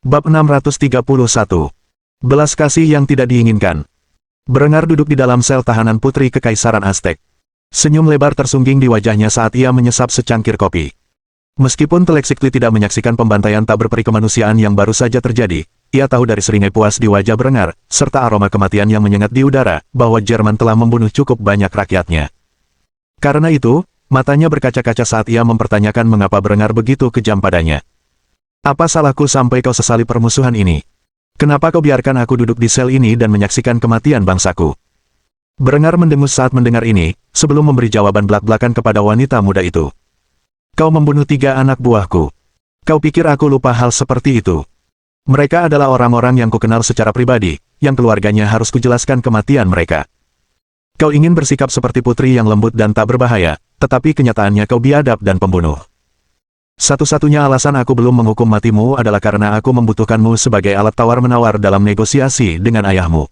Bab 631. Belas kasih yang tidak diinginkan. Berengar duduk di dalam sel tahanan putri Kekaisaran Aztec. Senyum lebar tersungging di wajahnya saat ia menyesap secangkir kopi. Meskipun Telexictli tidak menyaksikan pembantaian tak berperi kemanusiaan yang baru saja terjadi, ia tahu dari seringai puas di wajah Berengar, serta aroma kematian yang menyengat di udara, bahwa Jerman telah membunuh cukup banyak rakyatnya. Karena itu, matanya berkaca-kaca saat ia mempertanyakan mengapa Berengar begitu kejam padanya. Apa salahku sampai kau sesali permusuhan ini? Kenapa kau biarkan aku duduk di sel ini dan menyaksikan kematian bangsaku? Berengar mendengus saat mendengar ini, sebelum memberi jawaban belak-belakan kepada wanita muda itu. Kau membunuh 3 anak buahku. Kau pikir aku lupa hal seperti itu? Mereka adalah orang-orang yang kukenal secara pribadi, yang keluarganya harus kujelaskan kematian mereka. Kau ingin bersikap seperti putri yang lembut dan tak berbahaya, tetapi kenyataannya kau biadab dan pembunuh. Satu-satunya alasan aku belum menghukum matimu adalah karena aku membutuhkanmu sebagai alat tawar-menawar dalam negosiasi dengan ayahmu.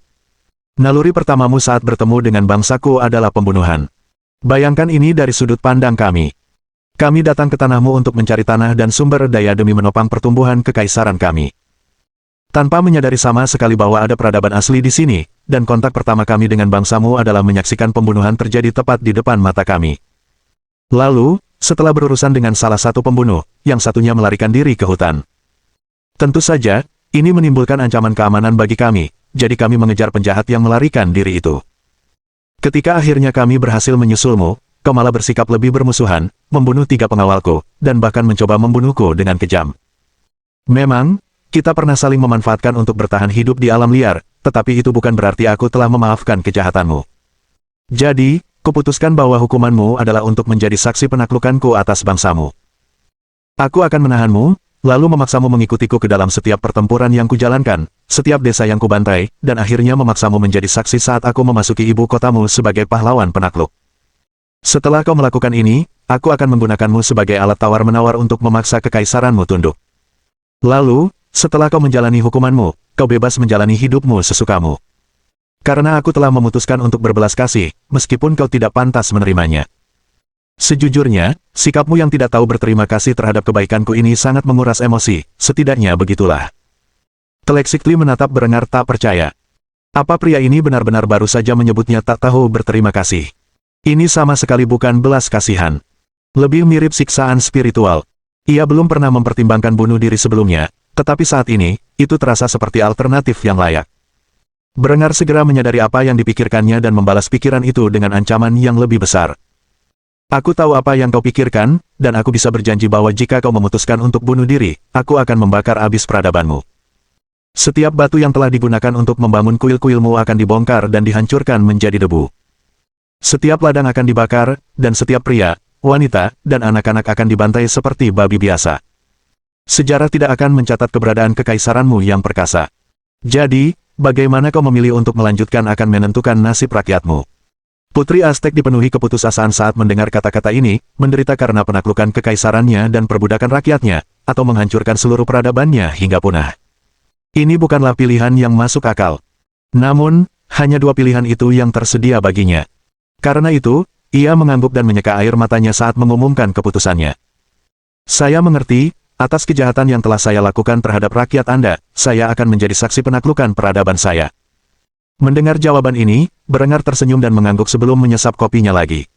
Naluri pertamamu saat bertemu dengan bangsaku adalah pembunuhan. Bayangkan ini dari sudut pandang kami. Kami datang ke tanahmu untuk mencari tanah dan sumber daya demi menopang pertumbuhan kekaisaran kami. Tanpa menyadari sama sekali bahwa ada peradaban asli di sini, dan kontak pertama kami dengan bangsamu adalah menyaksikan pembunuhan terjadi tepat di depan mata kami. Lalu, setelah berurusan dengan salah satu pembunuh, yang satunya melarikan diri ke hutan. Tentu saja, ini menimbulkan ancaman keamanan bagi kami, jadi kami mengejar penjahat yang melarikan diri itu. Ketika akhirnya kami berhasil menyusulmu, kau malah bersikap lebih bermusuhan, membunuh 3 pengawalku, dan bahkan mencoba membunuhku dengan kejam. Memang, kita pernah saling memanfaatkan untuk bertahan hidup di alam liar, tetapi itu bukan berarti aku telah memaafkan kejahatanmu. Jadi, kuputuskan bahwa hukumanmu adalah untuk menjadi saksi penaklukanku atas bangsamu. Aku akan menahanmu, lalu memaksamu mengikutiku ke dalam setiap pertempuran yang kujalankan, setiap desa yang kubantai, dan akhirnya memaksamu menjadi saksi saat aku memasuki ibu kotamu sebagai pahlawan penakluk. Setelah kau melakukan ini, aku akan menggunakanmu sebagai alat tawar-menawar untuk memaksa kekaisaranmu tunduk. Lalu, setelah kau menjalani hukumanmu, kau bebas menjalani hidupmu sesukamu. Karena aku telah memutuskan untuk berbelas kasih, meskipun kau tidak pantas menerimanya. Sejujurnya, sikapmu yang tidak tahu berterima kasih terhadap kebaikanku ini sangat menguras emosi, setidaknya begitulah. Telexictli menatap Berengar tak percaya. Apa pria ini benar-benar baru saja menyebutnya tak tahu berterima kasih? Ini sama sekali bukan belas kasihan. Lebih mirip siksaan spiritual. Ia belum pernah mempertimbangkan bunuh diri sebelumnya, tetapi saat ini, itu terasa seperti alternatif yang layak. Berengar segera menyadari apa yang dipikirkannya dan membalas pikiran itu dengan ancaman yang lebih besar. Aku tahu apa yang kau pikirkan, dan aku bisa berjanji bahwa jika kau memutuskan untuk bunuh diri, aku akan membakar habis peradabanmu. Setiap batu yang telah digunakan untuk membangun kuil-kuilmu akan dibongkar dan dihancurkan menjadi debu. Setiap ladang akan dibakar, dan setiap pria, wanita, dan anak-anak akan dibantai seperti babi biasa. Sejarah tidak akan mencatat keberadaan kekaisaranmu yang perkasa. Jadi, bagaimana kau memilih untuk melanjutkan akan menentukan nasib rakyatmu? Putri Aztec dipenuhi keputusasaan saat mendengar kata-kata ini, menderita karena penaklukan kekaisarannya dan perbudakan rakyatnya, atau menghancurkan seluruh peradabannya hingga punah. Ini bukanlah pilihan yang masuk akal. Namun, hanya 2 pilihan itu yang tersedia baginya. Karena itu, ia mengangguk dan menyeka air matanya saat mengumumkan keputusannya. Saya mengerti. Atas kejahatan yang telah saya lakukan terhadap rakyat Anda, saya akan menjadi saksi penaklukan peradaban saya. Mendengar jawaban ini, Berengar tersenyum dan mengangguk sebelum menyesap kopinya lagi.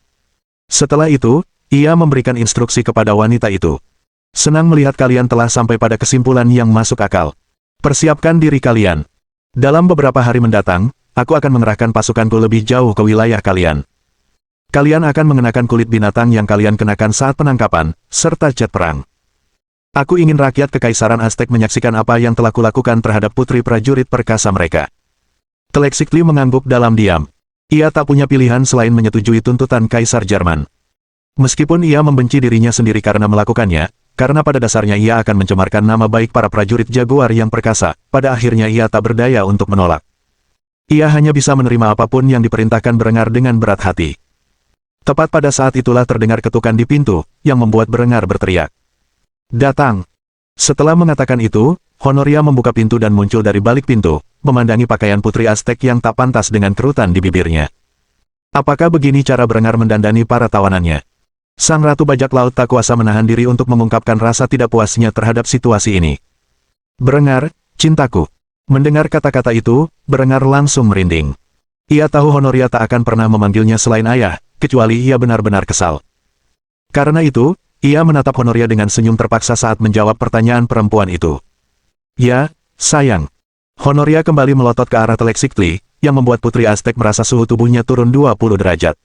Setelah itu, ia memberikan instruksi kepada wanita itu. Senang melihat kalian telah sampai pada kesimpulan yang masuk akal. Persiapkan diri kalian. Dalam beberapa hari mendatang, aku akan mengerahkan pasukanku lebih jauh ke wilayah kalian. Kalian akan mengenakan kulit binatang yang kalian kenakan saat penangkapan, serta cat perang. Aku ingin rakyat Kekaisaran Aztec menyaksikan apa yang telah kulakukan terhadap putri prajurit perkasa mereka. Telexictli mengangguk dalam diam. Ia tak punya pilihan selain menyetujui tuntutan Kaisar Jerman. Meskipun ia membenci dirinya sendiri karena melakukannya, karena pada dasarnya ia akan mencemarkan nama baik para prajurit jaguar yang perkasa, pada akhirnya ia tak berdaya untuk menolak. Ia hanya bisa menerima apapun yang diperintahkan Berengar dengan berat hati. Tepat pada saat itulah terdengar ketukan di pintu, yang membuat Berengar berteriak. Datang. Setelah mengatakan itu, Honoria membuka pintu dan muncul dari balik pintu, memandangi pakaian putri Aztec yang tak pantas dengan kerutan di bibirnya. Apakah begini cara Berengar mendandani para tawanannya? Sang Ratu Bajak Laut tak kuasa menahan diri untuk mengungkapkan rasa tidak puasnya terhadap situasi ini. Berengar, cintaku. Mendengar kata-kata itu, Berengar langsung merinding. Ia tahu Honoria tak akan pernah memanggilnya selain ayah, kecuali ia benar-benar kesal. Karena itu, ia menatap Honoria dengan senyum terpaksa saat menjawab pertanyaan perempuan itu. Ya, sayang. Honoria kembali melotot ke arah Telexictli, yang membuat Putri Aztek merasa suhu tubuhnya turun 20 derajat.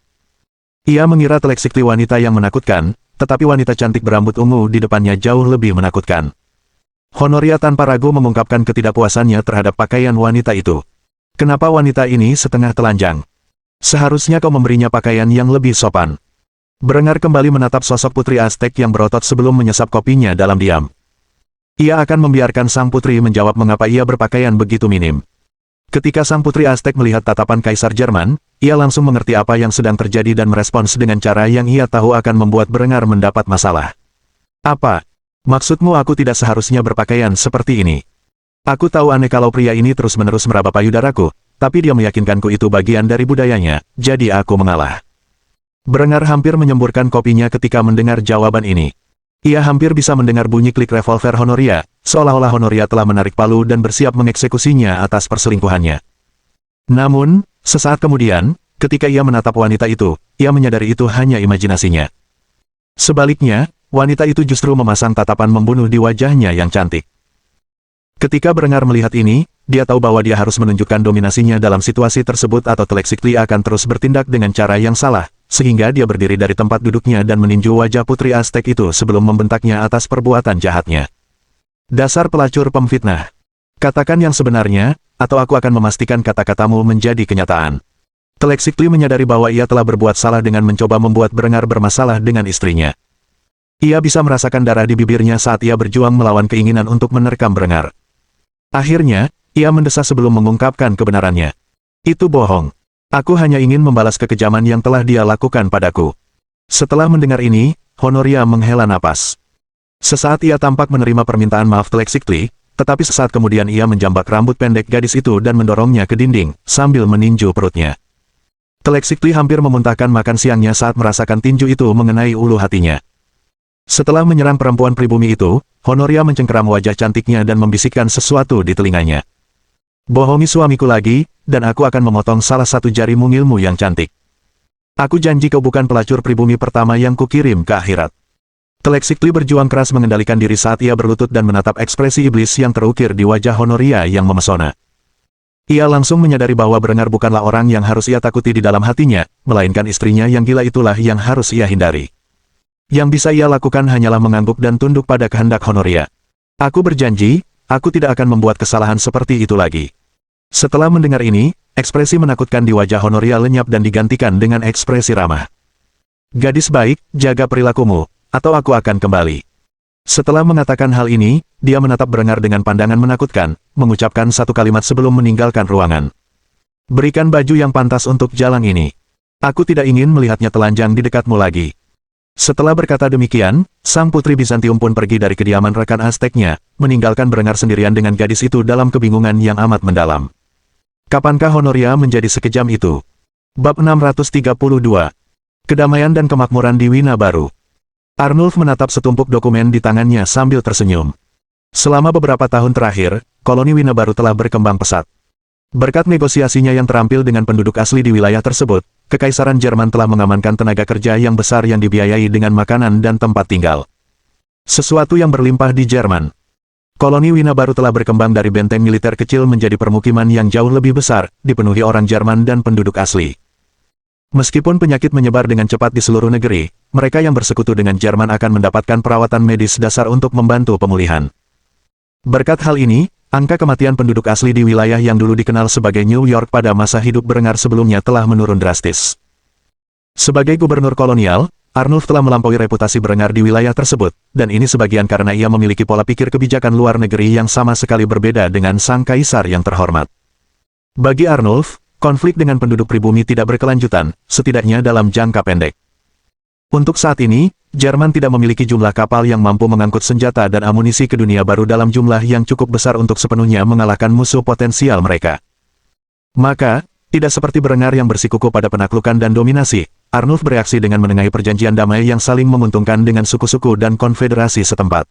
Ia mengira Telexictli wanita yang menakutkan, tetapi wanita cantik berambut ungu di depannya jauh lebih menakutkan. Honoria tanpa ragu mengungkapkan ketidakpuasannya terhadap pakaian wanita itu. Kenapa wanita ini setengah telanjang? Seharusnya kau memberinya pakaian yang lebih sopan. Berengar kembali menatap sosok Putri Aztek yang berotot sebelum menyesap kopinya dalam diam. Ia akan membiarkan sang putri menjawab mengapa ia berpakaian begitu minim. Ketika sang Putri Aztek melihat tatapan Kaisar Jerman, ia langsung mengerti apa yang sedang terjadi dan merespons dengan cara yang ia tahu akan membuat Berengar mendapat masalah. Apa? Maksudmu aku tidak seharusnya berpakaian seperti ini? Aku tahu aneh kalau pria ini terus-menerus meraba payudaraku, tapi dia meyakinkanku itu bagian dari budayanya, jadi aku mengalah. Berengar hampir menyemburkan kopinya ketika mendengar jawaban ini. Ia hampir bisa mendengar bunyi klik revolver Honoria, seolah-olah Honoria telah menarik palu dan bersiap mengeksekusinya atas perselingkuhannya. Namun, sesaat kemudian, ketika ia menatap wanita itu, ia menyadari itu hanya imajinasinya. Sebaliknya, wanita itu justru memasang tatapan membunuh di wajahnya yang cantik. Ketika Berengar melihat ini, dia tahu bahwa dia harus menunjukkan dominasinya dalam situasi tersebut atau Telexictli akan terus bertindak dengan cara yang salah, sehingga dia berdiri dari tempat duduknya dan meninju wajah Putri Aztek itu sebelum membentaknya atas perbuatan jahatnya. Dasar pelacur pemfitnah. Katakan yang sebenarnya, atau aku akan memastikan kata-katamu menjadi kenyataan. Telexictli menyadari bahwa ia telah berbuat salah dengan mencoba membuat Berengar bermasalah dengan istrinya. Ia bisa merasakan darah di bibirnya saat ia berjuang melawan keinginan untuk menerkam Berengar. Akhirnya, ia mendesah sebelum mengungkapkan kebenarannya. Itu bohong. Aku hanya ingin membalas kekejaman yang telah dia lakukan padaku. Setelah mendengar ini, Honoria menghela napas. Sesaat ia tampak menerima permintaan maaf Telexictli, tetapi sesaat kemudian ia menjambak rambut pendek gadis itu dan mendorongnya ke dinding, sambil meninju perutnya. Telexictli hampir memuntahkan makan siangnya saat merasakan tinju itu mengenai ulu hatinya. Setelah menyerang perempuan pribumi itu, Honoria mencengkeram wajah cantiknya dan membisikkan sesuatu di telinganya. Bohongi suamiku lagi, dan aku akan memotong salah satu jari mungilmu yang cantik. Aku janji kau bukan pelacur pribumi pertama yang kukirim ke akhirat. Telexictli berjuang keras mengendalikan diri saat ia berlutut dan menatap ekspresi iblis yang terukir di wajah Honoria yang memesona. Ia langsung menyadari bahwa Berengar bukanlah orang yang harus ia takuti di dalam hatinya, melainkan istrinya yang gila itulah yang harus ia hindari. Yang bisa ia lakukan hanyalah mengangguk dan tunduk pada kehendak Honoria. Aku berjanji, aku tidak akan membuat kesalahan seperti itu lagi. Setelah mendengar ini, ekspresi menakutkan di wajah Honoria lenyap dan digantikan dengan ekspresi ramah. Gadis baik, jaga perilakumu, atau aku akan kembali. Setelah mengatakan hal ini, dia menatap Berengar dengan pandangan menakutkan, mengucapkan satu kalimat sebelum meninggalkan ruangan. Berikan baju yang pantas untuk jalan ini. Aku tidak ingin melihatnya telanjang di dekatmu lagi. Setelah berkata demikian, sang putri Bizantium pun pergi dari kediaman rekan Azteknya, meninggalkan Berengar sendirian dengan gadis itu dalam kebingungan yang amat mendalam. Kapankah Honoria menjadi sekejam itu? Bab 632. Kedamaian dan kemakmuran di Wina Baru. Arnulf menatap setumpuk dokumen di tangannya sambil tersenyum. Selama beberapa tahun terakhir, koloni Wina Baru telah berkembang pesat. Berkat negosiasinya yang terampil dengan penduduk asli di wilayah tersebut, Kekaisaran Jerman telah mengamankan tenaga kerja yang besar yang dibiayai dengan makanan dan tempat tinggal. Sesuatu yang berlimpah di Jerman. Koloni Wina Baru telah berkembang dari benteng militer kecil menjadi permukiman yang jauh lebih besar, dipenuhi orang Jerman dan penduduk asli. Meskipun penyakit menyebar dengan cepat di seluruh negeri, mereka yang bersekutu dengan Jerman akan mendapatkan perawatan medis dasar untuk membantu pemulihan. Berkat hal ini, angka kematian penduduk asli di wilayah yang dulu dikenal sebagai New York pada masa hidup Berengar sebelumnya telah menurun drastis. Sebagai gubernur kolonial, Arnulf telah melampaui reputasi Berengar di wilayah tersebut, dan ini sebagian karena ia memiliki pola pikir kebijakan luar negeri yang sama sekali berbeda dengan sang kaisar yang terhormat. Bagi Arnulf, konflik dengan penduduk pribumi tidak berkelanjutan, setidaknya dalam jangka pendek. Untuk saat ini, Jerman tidak memiliki jumlah kapal yang mampu mengangkut senjata dan amunisi ke dunia baru dalam jumlah yang cukup besar untuk sepenuhnya mengalahkan musuh potensial mereka. Maka, tidak seperti Berengar yang bersikukuh pada penaklukan dan dominasi, Arnulf bereaksi dengan menengahi perjanjian damai yang saling menguntungkan dengan suku-suku dan konfederasi setempat.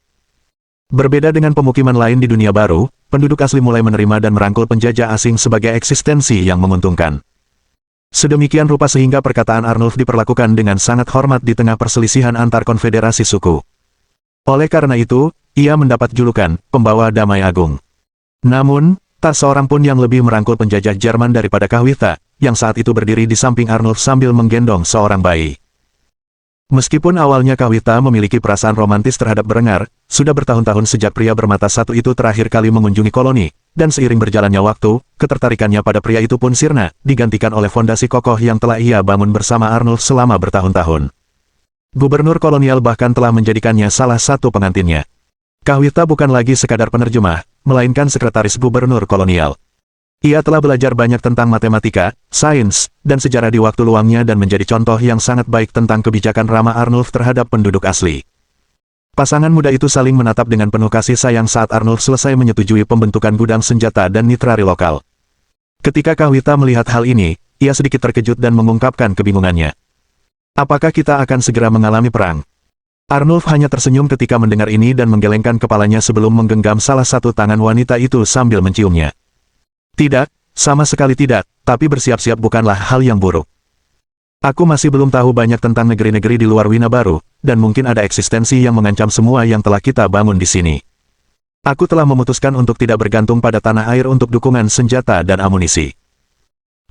Berbeda dengan pemukiman lain di dunia baru, penduduk asli mulai menerima dan merangkul penjajah asing sebagai eksistensi yang menguntungkan. Sedemikian rupa sehingga perkataan Arnulf diperlakukan dengan sangat hormat di tengah perselisihan antar konfederasi suku. Oleh karena itu, ia mendapat julukan, pembawa damai agung. Namun, tak seorang pun yang lebih merangkul penjajah Jerman daripada Kahwitha, yang saat itu berdiri di samping Arnulf sambil menggendong seorang bayi. Meskipun awalnya Kahwitha memiliki perasaan romantis terhadap Berengar, sudah bertahun-tahun sejak pria bermata satu itu terakhir kali mengunjungi koloni, dan seiring berjalannya waktu, ketertarikannya pada pria itu pun sirna, digantikan oleh fondasi kokoh yang telah ia bangun bersama Arnulf selama bertahun-tahun. Gubernur kolonial bahkan telah menjadikannya salah satu pengantinnya. Kahwitha bukan lagi sekadar penerjemah, melainkan sekretaris gubernur kolonial. Ia telah belajar banyak tentang matematika, sains, dan sejarah di waktu luangnya dan menjadi contoh yang sangat baik tentang kebijakan ramah Arnulf terhadap penduduk asli. Pasangan muda itu saling menatap dengan penuh kasih sayang saat Arnulf selesai menyetujui pembentukan gudang senjata dan nitrari lokal. Ketika Kahwitha melihat hal ini, ia sedikit terkejut dan mengungkapkan kebingungannya. Apakah kita akan segera mengalami perang? Arnulf hanya tersenyum ketika mendengar ini dan menggelengkan kepalanya sebelum menggenggam salah satu tangan wanita itu sambil menciumnya. Tidak, sama sekali tidak, tapi bersiap-siap bukanlah hal yang buruk. Aku masih belum tahu banyak tentang negeri-negeri di luar Wina Baru, dan mungkin ada eksistensi yang mengancam semua yang telah kita bangun di sini. Aku telah memutuskan untuk tidak bergantung pada tanah air untuk dukungan senjata dan amunisi.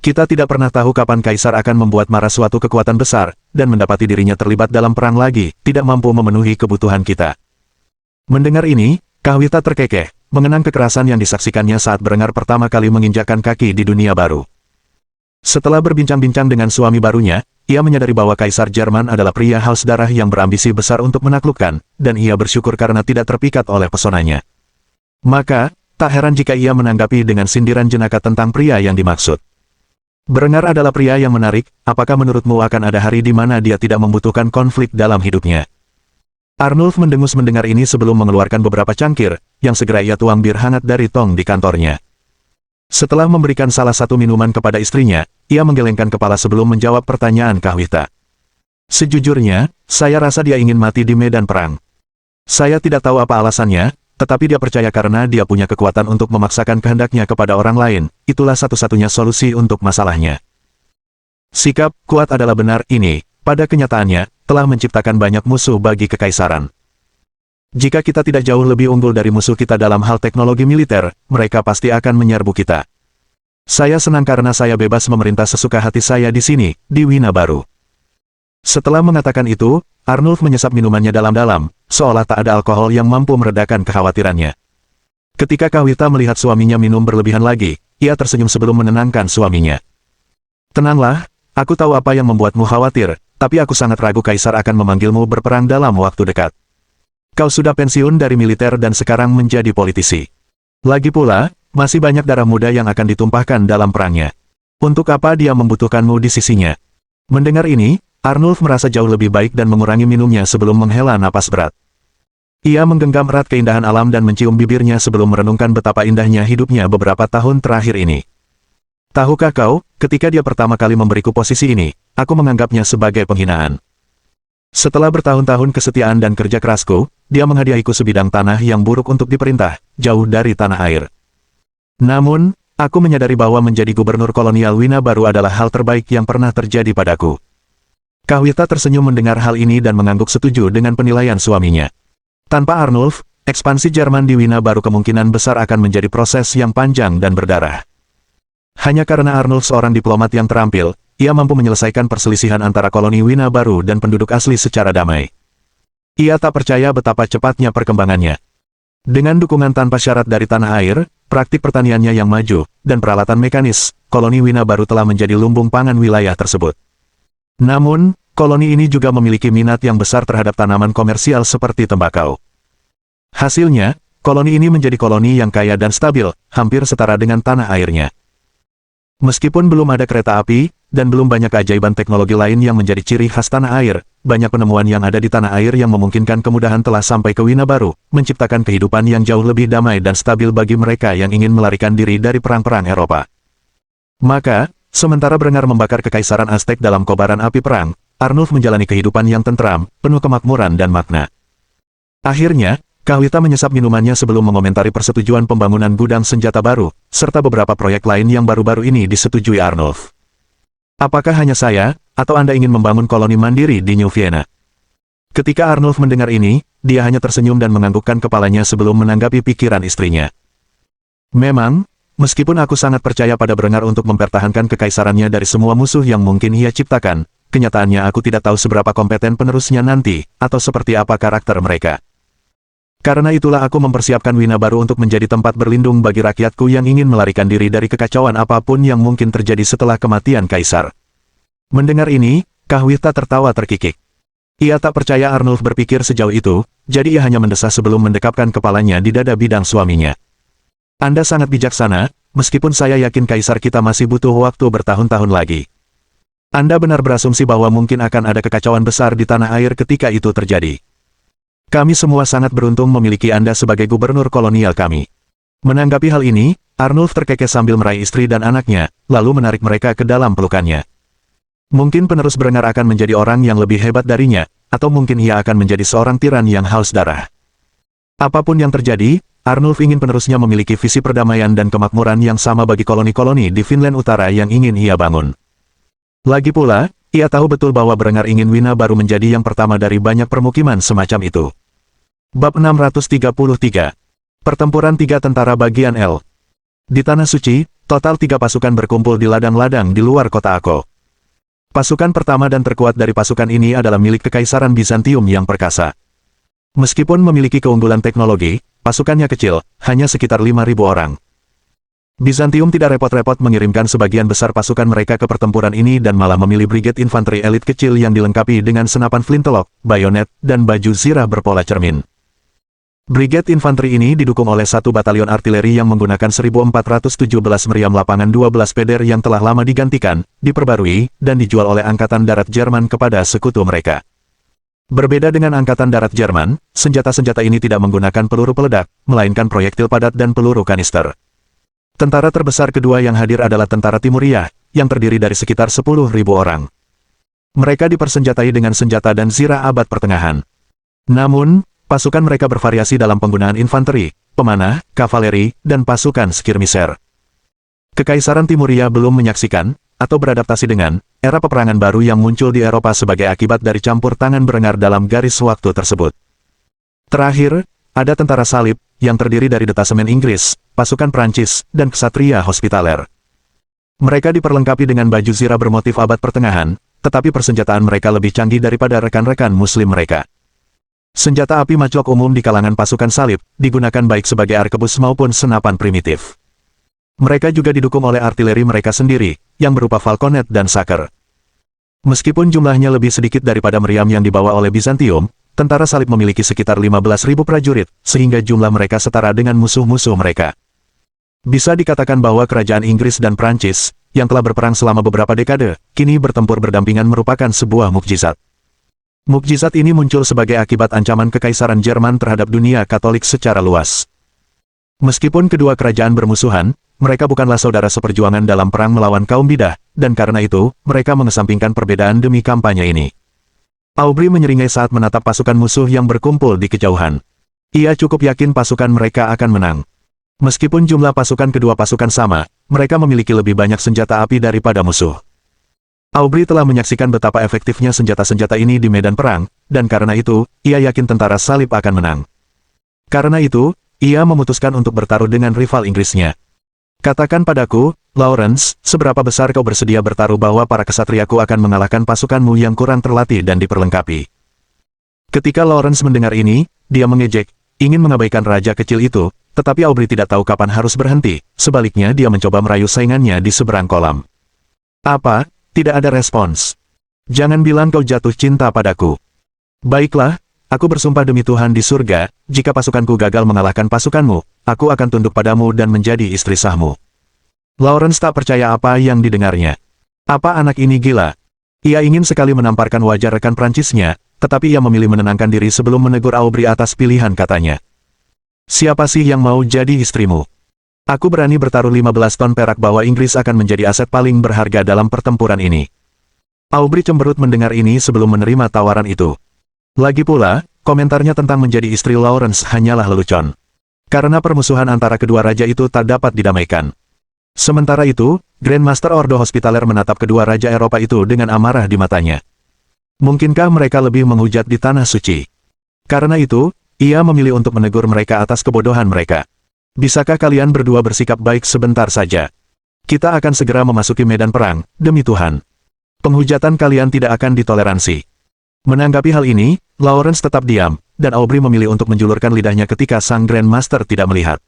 Kita tidak pernah tahu kapan Kaisar akan membuat marah suatu kekuatan besar, dan mendapati dirinya terlibat dalam perang lagi, tidak mampu memenuhi kebutuhan kita. Mendengar ini, Kahwitha terkekeh, mengenang kekerasan yang disaksikannya saat Berengar pertama kali menginjakkan kaki di dunia baru. Setelah berbincang-bincang dengan suami barunya, ia menyadari bahwa Kaisar Jerman adalah pria haus darah yang berambisi besar untuk menaklukkan, dan ia bersyukur karena tidak terpikat oleh pesonanya. Maka, tak heran jika ia menanggapi dengan sindiran jenaka tentang pria yang dimaksud. Berengar adalah pria yang menarik, apakah menurutmu akan ada hari di mana dia tidak membutuhkan konflik dalam hidupnya? Arnulf mendengus mendengar ini sebelum mengeluarkan beberapa cangkir, yang segera ia tuang bir hangat dari tong di kantornya. Setelah memberikan salah satu minuman kepada istrinya, ia menggelengkan kepala sebelum menjawab pertanyaan Kahwitha. Sejujurnya, saya rasa dia ingin mati di medan perang. Saya tidak tahu apa alasannya, tetapi dia percaya karena dia punya kekuatan untuk memaksakan kehendaknya kepada orang lain, itulah satu-satunya solusi untuk masalahnya. Sikap kuat adalah benar ini, pada kenyataannya, telah menciptakan banyak musuh bagi kekaisaran. Jika kita tidak jauh lebih unggul dari musuh kita dalam hal teknologi militer, mereka pasti akan menyerbu kita. Saya senang karena saya bebas memerintah sesuka hati saya di sini, di Wina Baru. Setelah mengatakan itu, Arnulf menyesap minumannya dalam-dalam, seolah tak ada alkohol yang mampu meredakan kekhawatirannya. Ketika Kahwitha melihat suaminya minum berlebihan lagi, ia tersenyum sebelum menenangkan suaminya. Tenanglah, aku tahu apa yang membuatmu khawatir, tapi aku sangat ragu Kaisar akan memanggilmu berperang dalam waktu dekat. Kau sudah pensiun dari militer dan sekarang menjadi politisi. Lagi pula, masih banyak darah muda yang akan ditumpahkan dalam perangnya. Untuk apa dia membutuhkanmu di sisinya? Mendengar ini, Arnulf merasa jauh lebih baik dan mengurangi minumnya sebelum menghela napas berat. Ia menggenggam erat keindahan alam dan mencium bibirnya sebelum merenungkan betapa indahnya hidupnya beberapa tahun terakhir ini. Tahukah kau, ketika dia pertama kali memberiku posisi ini, aku menganggapnya sebagai penghinaan. Setelah bertahun-tahun kesetiaan dan kerja kerasku, dia menghadiahiku sebidang tanah yang buruk untuk diperintah, jauh dari tanah air. Namun, aku menyadari bahwa menjadi gubernur kolonial Wina Baru adalah hal terbaik yang pernah terjadi padaku. Kahwitha tersenyum mendengar hal ini dan mengangguk setuju dengan penilaian suaminya. Tanpa Arnulf, ekspansi Jerman di Wina Baru kemungkinan besar akan menjadi proses yang panjang dan berdarah. Hanya karena Arnulf seorang diplomat yang terampil, ia mampu menyelesaikan perselisihan antara koloni Wina Baru dan penduduk asli secara damai. Ia tak percaya betapa cepatnya perkembangannya. Dengan dukungan tanpa syarat dari tanah air, praktik pertaniannya yang maju, dan peralatan mekanis, koloni Wina Baru telah menjadi lumbung pangan wilayah tersebut. Namun, koloni ini juga memiliki minat yang besar terhadap tanaman komersial seperti tembakau. Hasilnya, koloni ini menjadi koloni yang kaya dan stabil, hampir setara dengan tanah airnya. Meskipun belum ada kereta api, dan belum banyak keajaiban teknologi lain yang menjadi ciri khas tanah air, banyak penemuan yang ada di tanah air yang memungkinkan kemudahan telah sampai ke Wina Baru, menciptakan kehidupan yang jauh lebih damai dan stabil bagi mereka yang ingin melarikan diri dari perang-perang Eropa. Maka, sementara Berengar membakar kekaisaran Aztec dalam kobaran api perang, Arnulf menjalani kehidupan yang tentram, penuh kemakmuran dan makna. Akhirnya, Kahwita menyesap minumannya sebelum mengomentari persetujuan pembangunan gudang senjata baru, serta beberapa proyek lain yang baru-baru ini disetujui Arnulf. Apakah hanya saya, atau Anda ingin membangun koloni mandiri di New Vienna? Ketika Arnulf mendengar ini, dia hanya tersenyum dan menganggukkan kepalanya sebelum menanggapi pikiran istrinya. Memang, meskipun aku sangat percaya pada Brenger untuk mempertahankan kekaisarannya dari semua musuh yang mungkin ia ciptakan, kenyataannya aku tidak tahu seberapa kompeten penerusnya nanti, atau seperti apa karakter mereka. Karena itulah aku mempersiapkan Wina baru untuk menjadi tempat berlindung bagi rakyatku yang ingin melarikan diri dari kekacauan apapun yang mungkin terjadi setelah kematian Kaisar. Mendengar ini, Kahwita tertawa terkikik. Ia tak percaya Arnulf berpikir sejauh itu, jadi ia hanya mendesah sebelum mendekapkan kepalanya di dada bidang suaminya. Anda sangat bijaksana, meskipun saya yakin Kaisar kita masih butuh waktu bertahun-tahun lagi. Anda benar berasumsi bahwa mungkin akan ada kekacauan besar di tanah air ketika itu terjadi. Kami semua sangat beruntung memiliki Anda sebagai gubernur kolonial kami. Menanggapi hal ini, Arnulf terkekeh sambil meraih istri dan anaknya, lalu menarik mereka ke dalam pelukannya. Mungkin penerus Brenger akan menjadi orang yang lebih hebat darinya, atau mungkin ia akan menjadi seorang tiran yang haus darah. Apapun yang terjadi, Arnulf ingin penerusnya memiliki visi perdamaian dan kemakmuran yang sama bagi koloni-koloni di Finland Utara yang ingin ia bangun. Lagi pula, ia tahu betul bahwa Brenger ingin Wina baru menjadi yang pertama dari banyak permukiman semacam itu. Bab 633. Pertempuran 3 tentara bagian L. Di Tanah Suci, total 3 pasukan berkumpul di ladang-ladang di luar kota Akko. Pasukan pertama dan terkuat dari pasukan ini adalah milik Kekaisaran Bizantium yang perkasa. Meskipun memiliki keunggulan teknologi, pasukannya kecil, hanya sekitar 5.000 orang. Bizantium tidak repot-repot mengirimkan sebagian besar pasukan mereka ke pertempuran ini dan malah memilih brigade infanteri elit kecil yang dilengkapi dengan senapan flintlock, bayonet, dan baju zirah berpola cermin. Brigade infanteri ini didukung oleh 1 batalion artileri yang menggunakan 1417 meriam lapangan 12 peder yang telah lama digantikan, diperbarui, dan dijual oleh Angkatan Darat Jerman kepada sekutu mereka. Berbeda dengan Angkatan Darat Jerman, senjata-senjata ini tidak menggunakan peluru peledak, melainkan proyektil padat dan peluru kanister. Tentara terbesar kedua yang hadir adalah tentara Timuriah, yang terdiri dari sekitar 10.000 orang. Mereka dipersenjatai dengan senjata dan zirah abad pertengahan. Namun, pasukan mereka bervariasi dalam penggunaan infanteri, pemanah, kavaleri, dan pasukan skirmisher. Kekaisaran Timuriah belum menyaksikan, atau beradaptasi dengan, era peperangan baru yang muncul di Eropa sebagai akibat dari campur tangan Brenger dalam garis waktu tersebut. Terakhir, ada tentara salib, yang terdiri dari detasemen Inggris, pasukan Prancis, dan ksatria hospitaler. Mereka diperlengkapi dengan baju zirah bermotif abad pertengahan, tetapi persenjataan mereka lebih canggih daripada rekan-rekan muslim mereka. Senjata api majlok umum di kalangan pasukan salib, digunakan baik sebagai arkebus maupun senapan primitif. Mereka juga didukung oleh artileri mereka sendiri, yang berupa falconet dan saker. Meskipun jumlahnya lebih sedikit daripada meriam yang dibawa oleh Bizantium, tentara salib memiliki sekitar 15.000 prajurit, sehingga jumlah mereka setara dengan musuh-musuh mereka. Bisa dikatakan bahwa kerajaan Inggris dan Prancis, yang telah berperang selama beberapa dekade, kini bertempur berdampingan merupakan sebuah mukjizat. Mukjizat ini muncul sebagai akibat ancaman Kekaisaran Jerman terhadap dunia Katolik secara luas. Meskipun kedua kerajaan bermusuhan, mereka bukanlah saudara seperjuangan dalam perang melawan kaum bidah, dan karena itu, mereka mengesampingkan perbedaan demi kampanye ini. Aubry menyeringai saat menatap pasukan musuh yang berkumpul di kejauhan. Ia cukup yakin pasukan mereka akan menang. Meskipun jumlah pasukan kedua pasukan sama, mereka memiliki lebih banyak senjata api daripada musuh. Aubry telah menyaksikan betapa efektifnya senjata-senjata ini di medan perang, dan karena itu, ia yakin tentara salib akan menang. Karena itu, ia memutuskan untuk bertaruh dengan rival Inggrisnya. Katakan padaku, Lawrence, seberapa besar kau bersedia bertaruh bahwa para kesatriaku akan mengalahkan pasukanmu yang kurang terlatih dan diperlengkapi. Ketika Lawrence mendengar ini, dia mengejek, ingin mengabaikan raja kecil itu, tetapi Aubry tidak tahu kapan harus berhenti, sebaliknya dia mencoba merayu saingannya di seberang kolam. Apa? Tidak ada respons. Jangan bilang kau jatuh cinta padaku. Baiklah, aku bersumpah demi Tuhan di surga, jika pasukanku gagal mengalahkan pasukanmu, aku akan tunduk padamu dan menjadi istri sahmu. Lawrence tak percaya apa yang didengarnya. Apa anak ini gila? Ia ingin sekali menamparkan wajah rekan Prancisnya, tetapi ia memilih menenangkan diri sebelum menegur Aubry atas pilihan katanya. Siapa sih yang mau jadi istrimu? Aku berani bertaruh 15 ton perak bahwa Inggris akan menjadi aset paling berharga dalam pertempuran ini. Aubry cemberut mendengar ini sebelum menerima tawaran itu. Lagi pula, komentarnya tentang menjadi istri Lawrence hanyalah lelucon. Karena permusuhan antara kedua raja itu tak dapat didamaikan. Sementara itu, Grandmaster Ordo Hospitaller menatap kedua raja Eropa itu dengan amarah di matanya. Mungkinkah mereka lebih menghujat di tanah suci? Karena itu, ia memilih untuk menegur mereka atas kebodohan mereka. Bisakah kalian berdua bersikap baik sebentar saja? Kita akan segera memasuki medan perang, demi Tuhan. Penghujatan kalian tidak akan ditoleransi. Menanggapi hal ini, Lawrence tetap diam, dan Aubrey memilih untuk menjulurkan lidahnya ketika sang Grandmaster tidak melihat.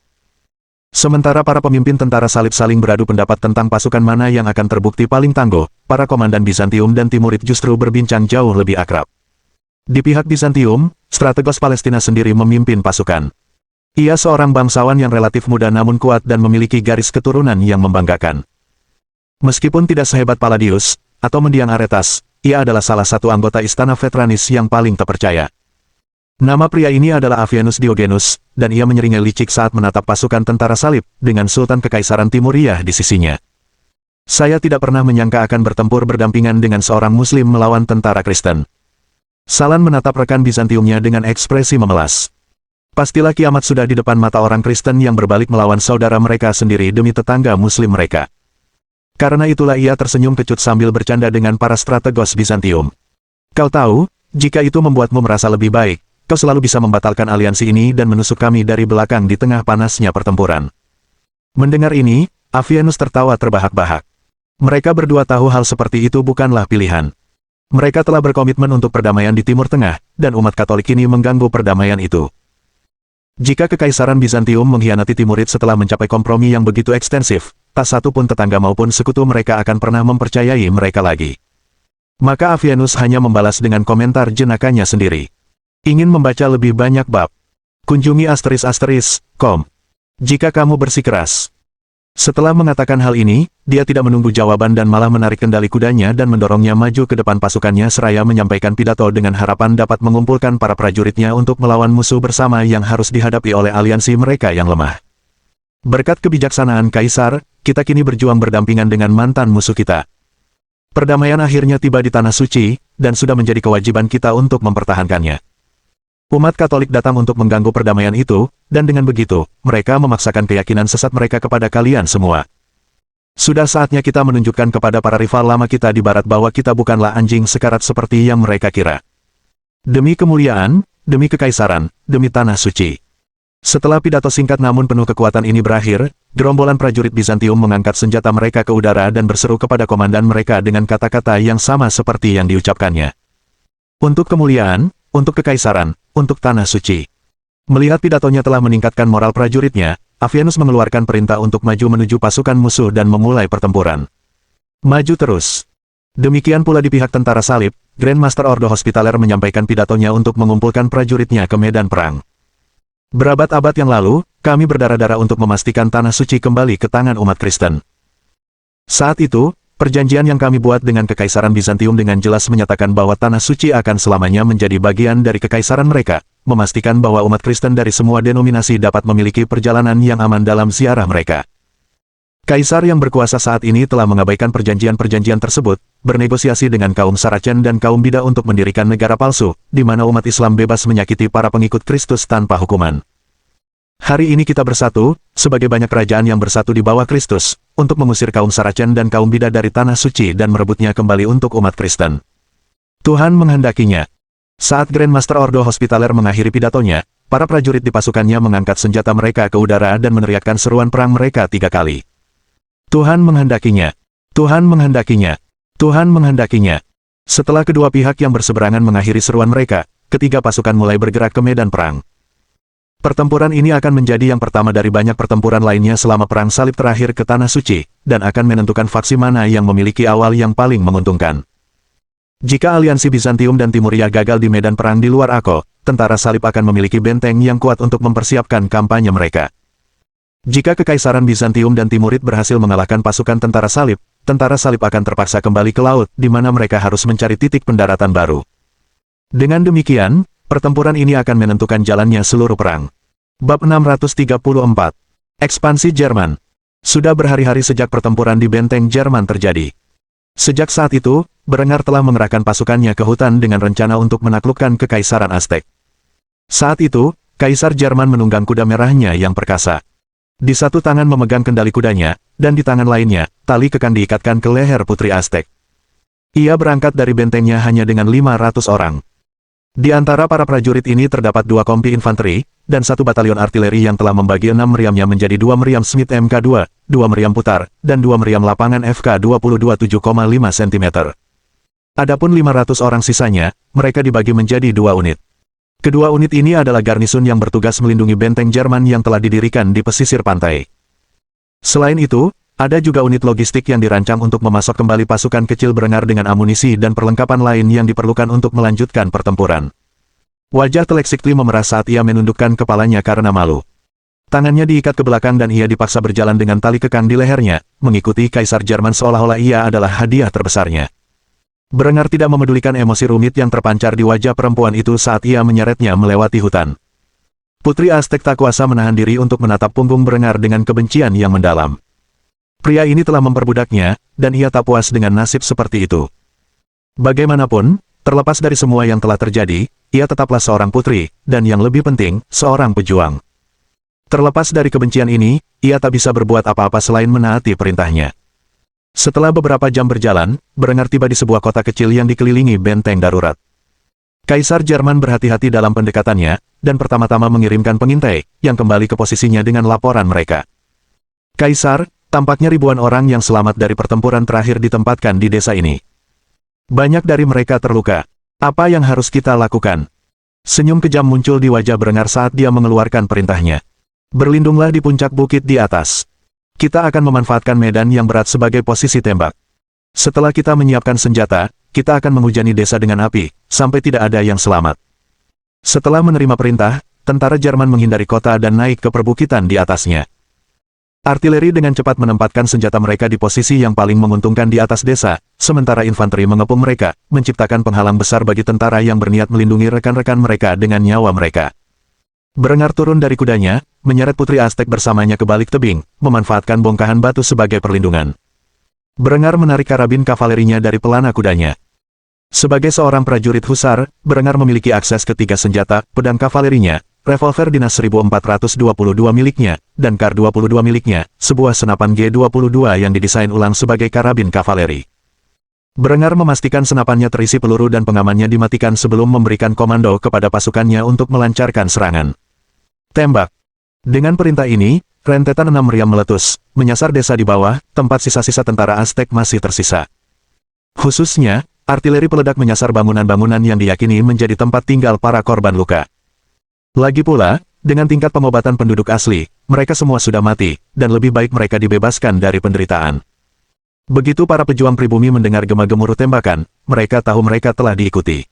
Sementara para pemimpin tentara salib saling beradu pendapat tentang pasukan mana yang akan terbukti paling tangguh, para komandan Bizantium dan Timurid justru berbincang jauh lebih akrab. Di pihak Bizantium, strategos Palestina sendiri memimpin pasukan. Ia seorang bangsawan yang relatif muda namun kuat dan memiliki garis keturunan yang membanggakan. Meskipun tidak sehebat Palladius atau mendiang Aretas, ia adalah salah satu anggota istana Vetranis yang paling terpercaya. Nama pria ini adalah Avienus Diogenus, dan ia menyeringai licik saat menatap pasukan tentara salib, dengan Sultan Kekaisaran Timuriah di sisinya. Saya tidak pernah menyangka akan bertempur berdampingan dengan seorang Muslim melawan tentara Kristen. Salan menatap rekan Bizantiumnya dengan ekspresi memelas. Pastilah kiamat sudah di depan mata orang Kristen yang berbalik melawan saudara mereka sendiri demi tetangga Muslim mereka. Karena itulah ia tersenyum kecut sambil bercanda dengan para strategos Bizantium. Kau tahu, jika itu membuatmu merasa lebih baik, kau selalu bisa membatalkan aliansi ini dan menusuk kami dari belakang di tengah panasnya pertempuran. Mendengar ini, Avienus tertawa terbahak-bahak. Mereka berdua tahu hal seperti itu bukanlah pilihan. Mereka telah berkomitmen untuk perdamaian di Timur Tengah, dan umat Katolik ini mengganggu perdamaian itu. Jika Kekaisaran Bizantium mengkhianati Timurid setelah mencapai kompromi yang begitu ekstensif, tak satu pun tetangga maupun sekutu mereka akan pernah mempercayai mereka lagi. Maka Avienus hanya membalas dengan komentar jenakannya sendiri. Ingin membaca lebih banyak bab? Kunjungi **com. Jika kamu bersikeras. Setelah mengatakan hal ini, dia tidak menunggu jawaban dan malah menarik kendali kudanya dan mendorongnya maju ke depan pasukannya seraya menyampaikan pidato dengan harapan dapat mengumpulkan para prajuritnya untuk melawan musuh bersama yang harus dihadapi oleh aliansi mereka yang lemah. Berkat kebijaksanaan Kaisar, kita kini berjuang berdampingan dengan mantan musuh kita. Perdamaian akhirnya tiba di Tanah Suci, dan sudah menjadi kewajiban kita untuk mempertahankannya. Umat Katolik datang untuk mengganggu perdamaian itu, dan dengan begitu, mereka memaksakan keyakinan sesat mereka kepada kalian semua. Sudah saatnya kita menunjukkan kepada para rival lama kita di barat bahwa kita bukanlah anjing sekarat seperti yang mereka kira. Demi kemuliaan, demi kekaisaran, demi Tanah Suci. Setelah pidato singkat namun penuh kekuatan ini berakhir, gerombolan prajurit Bizantium mengangkat senjata mereka ke udara dan berseru kepada komandan mereka dengan kata-kata yang sama seperti yang diucapkannya. Untuk kemuliaan, untuk kekaisaran, untuk Tanah Suci. Melihat pidatonya telah meningkatkan moral prajuritnya, Avienus mengeluarkan perintah untuk maju menuju pasukan musuh dan memulai pertempuran. Maju terus. Demikian pula di pihak tentara salib, Grandmaster Ordo Hospitaller menyampaikan pidatonya untuk mengumpulkan prajuritnya ke medan perang. Berabad-abad yang lalu, kami berdarah-darah untuk memastikan Tanah Suci kembali ke tangan umat Kristen. Saat itu, perjanjian yang kami buat dengan Kekaisaran Bizantium dengan jelas menyatakan bahwa Tanah Suci akan selamanya menjadi bagian dari kekaisaran mereka, memastikan bahwa umat Kristen dari semua denominasi dapat memiliki perjalanan yang aman dalam ziarah mereka. Kaisar yang berkuasa saat ini telah mengabaikan perjanjian-perjanjian tersebut, bernegosiasi dengan kaum Saracen dan kaum Bida untuk mendirikan negara palsu, di mana umat Islam bebas menyakiti para pengikut Kristus tanpa hukuman. Hari ini kita bersatu, sebagai banyak kerajaan yang bersatu di bawah Kristus, untuk mengusir kaum Saracen dan kaum Bida dari Tanah Suci dan merebutnya kembali untuk umat Kristen. Tuhan menghendakinya. Saat Grandmaster Ordo Hospitaller mengakhiri pidatonya, para prajurit di pasukannya mengangkat senjata mereka ke udara dan meneriakkan seruan perang mereka 3 kali. Tuhan menghendakinya. Tuhan menghendakinya. Tuhan menghendakinya. Setelah kedua pihak yang berseberangan mengakhiri seruan mereka, ketiga pasukan mulai bergerak ke medan perang. Pertempuran ini akan menjadi yang pertama dari banyak pertempuran lainnya selama perang salib terakhir ke Tanah Suci, dan akan menentukan faksi mana yang memiliki awal yang paling menguntungkan. Jika aliansi Bizantium dan Timuria gagal di medan perang di luar Akko, tentara salib akan memiliki benteng yang kuat untuk mempersiapkan kampanye mereka. Jika Kekaisaran Bizantium dan Timurid berhasil mengalahkan pasukan tentara salib akan terpaksa kembali ke laut, di mana mereka harus mencari titik pendaratan baru. Dengan demikian, pertempuran ini akan menentukan jalannya seluruh perang. Bab 634. Ekspansi Jerman. Sudah berhari-hari sejak pertempuran di benteng Jerman terjadi. Sejak saat itu, Berengar telah mengerahkan pasukannya ke hutan dengan rencana untuk menaklukkan Kekaisaran Aztek. Saat itu, Kaisar Jerman menunggang kuda merahnya yang perkasa. Di satu tangan memegang kendali kudanya, dan di tangan lainnya, tali kekang diikatkan ke leher Putri Aztec. Ia berangkat dari bentengnya hanya dengan 500 orang. Di antara para prajurit ini terdapat 2 kompi infanteri, dan 1 batalion artileri yang telah membagi 6 meriamnya menjadi 2 meriam Smith Mk2, 2 meriam putar, dan 2 meriam lapangan FK-22 7,5 cm. Adapun 500 orang sisanya, mereka dibagi menjadi 2 unit. Kedua unit ini adalah garnisun yang bertugas melindungi benteng Jerman yang telah didirikan di pesisir pantai. Selain itu, ada juga unit logistik yang dirancang untuk memasok kembali pasukan kecil Berengar dengan amunisi dan perlengkapan lain yang diperlukan untuk melanjutkan pertempuran. Wajah Teleksikli memerah saat ia menundukkan kepalanya karena malu. Tangannya diikat ke belakang dan ia dipaksa berjalan dengan tali kekang di lehernya, mengikuti Kaisar Jerman seolah-olah ia adalah hadiah terbesarnya. Berengar tidak memedulikan emosi rumit yang terpancar di wajah perempuan itu saat ia menyeretnya melewati hutan. Putri Aztec tak kuasa menahan diri untuk menatap punggung Berengar dengan kebencian yang mendalam. Pria ini telah memperbudaknya, dan ia tak puas dengan nasib seperti itu. Bagaimanapun, terlepas dari semua yang telah terjadi, ia tetaplah seorang putri, dan yang lebih penting, seorang pejuang. Terlepas dari kebencian ini, ia tak bisa berbuat apa-apa selain menaati perintahnya. Setelah beberapa jam berjalan, Berengar tiba di sebuah kota kecil yang dikelilingi benteng darurat. Kaisar Jerman berhati-hati dalam pendekatannya, dan pertama-tama mengirimkan pengintai, yang kembali ke posisinya dengan laporan mereka. Kaisar, tampaknya ribuan orang yang selamat dari pertempuran terakhir ditempatkan di desa ini. Banyak dari mereka terluka. Apa yang harus kita lakukan? Senyum kejam muncul di wajah Berengar saat dia mengeluarkan perintahnya. Berlindunglah di puncak bukit di atas. Kita akan memanfaatkan medan yang berat sebagai posisi tembak. Setelah kita menyiapkan senjata, kita akan menghujani desa dengan api, sampai tidak ada yang selamat. Setelah menerima perintah, tentara Jerman menghindari kota dan naik ke perbukitan di atasnya. Artileri dengan cepat menempatkan senjata mereka di posisi yang paling menguntungkan di atas desa, sementara infanteri mengepung mereka, menciptakan penghalang besar bagi tentara yang berniat melindungi rekan-rekan mereka dengan nyawa mereka. Berengar turun dari kudanya, menyeret Putri Aztec bersamanya ke balik tebing, memanfaatkan bongkahan batu sebagai perlindungan. Berengar menarik karabin kavalerinya dari pelana kudanya. Sebagai seorang prajurit husar, Berengar memiliki akses ke 3 senjata, pedang kavalerinya, revolver dinas 1422 miliknya, dan Kar 22 miliknya, sebuah senapan G22 yang didesain ulang sebagai karabin kavaleri. Berengar memastikan senapannya terisi peluru dan pengamannya dimatikan sebelum memberikan komando kepada pasukannya untuk melancarkan serangan. Tembak. Dengan perintah ini, rentetan 6 meriam meletus, menyasar desa di bawah, tempat sisa-sisa tentara Aztec masih tersisa. Khususnya, artileri peledak menyasar bangunan-bangunan yang diyakini menjadi tempat tinggal para korban luka. Lagi pula, dengan tingkat pengobatan penduduk asli, mereka semua sudah mati, dan lebih baik mereka dibebaskan dari penderitaan. Begitu para pejuang pribumi mendengar gema-gemuruh tembakan, mereka tahu mereka telah diikuti.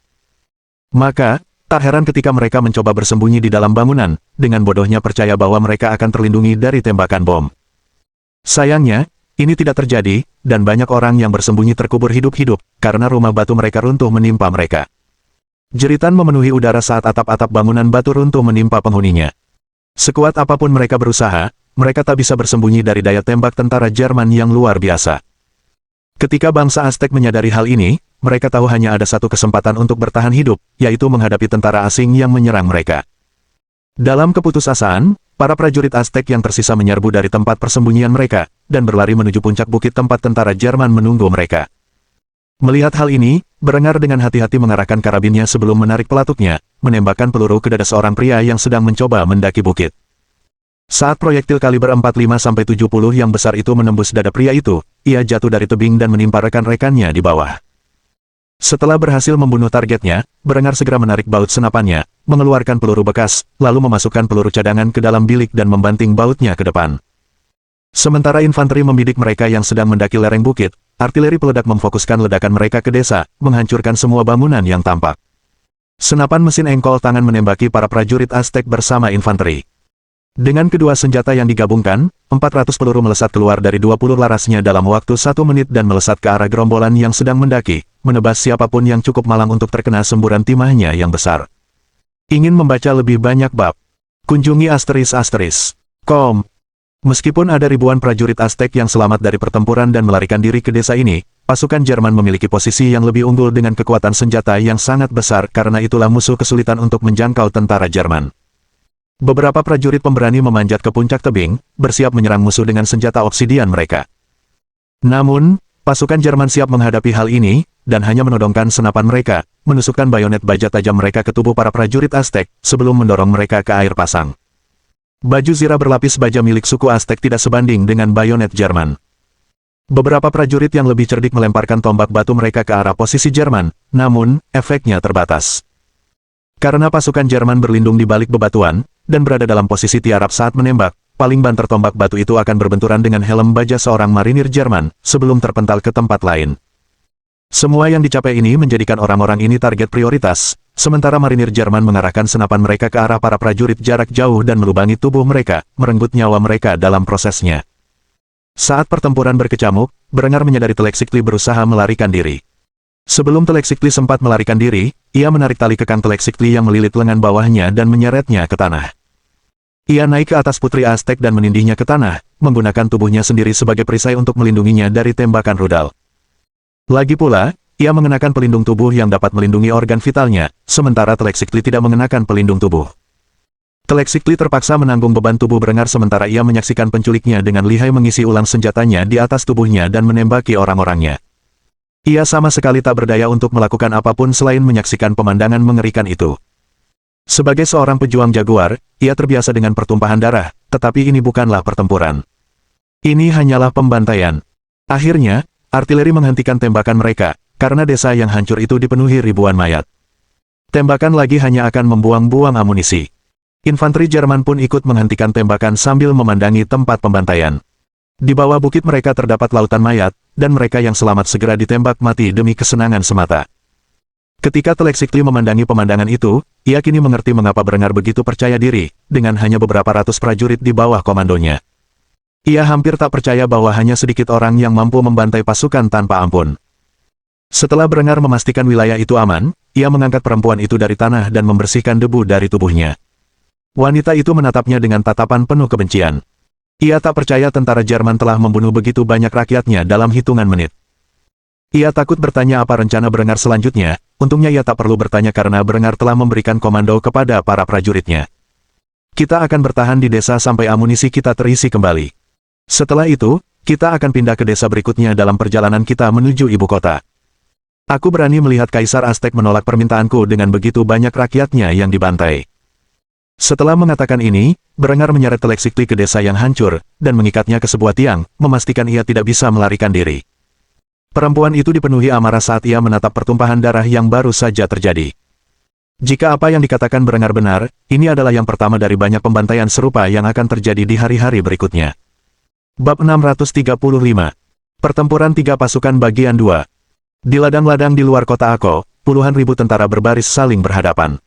Maka, tak heran ketika mereka mencoba bersembunyi di dalam bangunan, dengan bodohnya percaya bahwa mereka akan terlindungi dari tembakan bom. Sayangnya, ini tidak terjadi, dan banyak orang yang bersembunyi terkubur hidup-hidup, karena rumah batu mereka runtuh menimpa mereka. Jeritan memenuhi udara saat atap-atap bangunan batu runtuh menimpa penghuninya. Sekuat apapun mereka berusaha, mereka tak bisa bersembunyi dari daya tembak tentara Jerman yang luar biasa. Ketika bangsa Aztec menyadari hal ini, mereka tahu hanya ada satu kesempatan untuk bertahan hidup, yaitu menghadapi tentara asing yang menyerang mereka. Dalam keputusasaan, para prajurit Aztec yang tersisa menyerbu dari tempat persembunyian mereka, dan berlari menuju puncak bukit tempat tentara Jerman menunggu mereka. Melihat hal ini, Berengar dengan hati-hati mengarahkan karabinnya sebelum menarik pelatuknya, menembakkan peluru ke dada seorang pria yang sedang mencoba mendaki bukit. Saat proyektil kaliber 45-70 yang besar itu menembus dada pria itu, ia jatuh dari tebing dan menimpa rekan-rekannya di bawah. Setelah berhasil membunuh targetnya, Berengar segera menarik baut senapannya, mengeluarkan peluru bekas, lalu memasukkan peluru cadangan ke dalam bilik dan membanting bautnya ke depan. Sementara infanteri membidik mereka yang sedang mendaki lereng bukit, artileri peledak memfokuskan ledakan mereka ke desa, menghancurkan semua bangunan yang tampak. Senapan mesin engkol tangan menembaki para prajurit Aztec bersama infanteri. Dengan kedua senjata yang digabungkan, 400 peluru melesat keluar dari 20 larasnya dalam waktu 1 menit dan melesat ke arah gerombolan yang sedang mendaki, menebas siapapun yang cukup malang untuk terkena semburan timahnya yang besar. Ingin membaca lebih banyak bab? Kunjungi **com. Meskipun ada ribuan prajurit Aztec yang selamat dari pertempuran dan melarikan diri ke desa ini, pasukan Jerman memiliki posisi yang lebih unggul dengan kekuatan senjata yang sangat besar, karena itulah musuh kesulitan untuk menjangkau tentara Jerman. Beberapa prajurit pemberani memanjat ke puncak tebing, bersiap menyerang musuh dengan senjata obsidian mereka. Namun, pasukan Jerman siap menghadapi hal ini, dan hanya menodongkan senapan mereka, menusukkan bayonet baja tajam mereka ke tubuh para prajurit Aztec, sebelum mendorong mereka ke air pasang. Baju zirah berlapis baja milik suku Aztec tidak sebanding dengan bayonet Jerman. Beberapa prajurit yang lebih cerdik melemparkan tombak batu mereka ke arah posisi Jerman, namun, efeknya terbatas. Karena pasukan Jerman berlindung di balik bebatuan, dan berada dalam posisi tiarap saat menembak, paling banter tombak batu itu akan berbenturan dengan helm baja seorang marinir Jerman, sebelum terpental ke tempat lain. Semua yang dicapai ini menjadikan orang-orang ini target prioritas, sementara marinir Jerman mengarahkan senapan mereka ke arah para prajurit jarak jauh dan melubangi tubuh mereka, merenggut nyawa mereka dalam prosesnya. Saat pertempuran berkecamuk, Berengar menyadari Teleksikli berusaha melarikan diri. Sebelum Teleksikli sempat melarikan diri, ia menarik tali kekang Teleksikli yang melilit lengan bawahnya dan menyeretnya ke tanah. Ia naik ke atas putri Aztec dan menindihnya ke tanah, menggunakan tubuhnya sendiri sebagai perisai untuk melindunginya dari tembakan rudal. Lagi pula, ia mengenakan pelindung tubuh yang dapat melindungi organ vitalnya, sementara Teleksikli tidak mengenakan pelindung tubuh. Teleksikli terpaksa menanggung beban tubuh Berengar sementara ia menyaksikan penculiknya dengan lihai mengisi ulang senjatanya di atas tubuhnya dan menembaki orang-orangnya. Ia sama sekali tak berdaya untuk melakukan apapun selain menyaksikan pemandangan mengerikan itu. Sebagai seorang pejuang jaguar, ia terbiasa dengan pertumpahan darah, tetapi ini bukanlah pertempuran. Ini hanyalah pembantaian. Akhirnya, artileri menghentikan tembakan mereka, karena desa yang hancur itu dipenuhi ribuan mayat. Tembakan lagi hanya akan membuang-buang amunisi. Infanteri Jerman pun ikut menghentikan tembakan sambil memandangi tempat pembantaian. Di bawah bukit mereka terdapat lautan mayat, dan mereka yang selamat segera ditembak mati demi kesenangan semata. Ketika Teleksikli memandangi pemandangan itu, ia kini mengerti mengapa Berengar begitu percaya diri, dengan hanya beberapa ratus prajurit di bawah komandonya. Ia hampir tak percaya bahwa hanya sedikit orang yang mampu membantai pasukan tanpa ampun. Setelah Berengar memastikan wilayah itu aman, ia mengangkat perempuan itu dari tanah dan membersihkan debu dari tubuhnya. Wanita itu menatapnya dengan tatapan penuh kebencian. Ia tak percaya tentara Jerman telah membunuh begitu banyak rakyatnya dalam hitungan menit. Ia takut bertanya apa rencana Berengar selanjutnya, untungnya ia tak perlu bertanya karena Berengar telah memberikan komando kepada para prajuritnya. Kita akan bertahan di desa sampai amunisi kita terisi kembali. Setelah itu, kita akan pindah ke desa berikutnya dalam perjalanan kita menuju ibu kota. Aku berani melihat Kaisar Aztec menolak permintaanku dengan begitu banyak rakyatnya yang dibantai. Setelah mengatakan ini, Berengar menyeret Teleksikli ke desa yang hancur, dan mengikatnya ke sebuah tiang, memastikan ia tidak bisa melarikan diri. Perempuan itu dipenuhi amarah saat ia menatap pertumpahan darah yang baru saja terjadi. Jika apa yang dikatakan Berengar benar, ini adalah yang pertama dari banyak pembantaian serupa yang akan terjadi di hari-hari berikutnya. Bab 635. Pertempuran tiga pasukan bagian 2. Di ladang-ladang di luar kota Akko, puluhan ribu tentara berbaris saling berhadapan.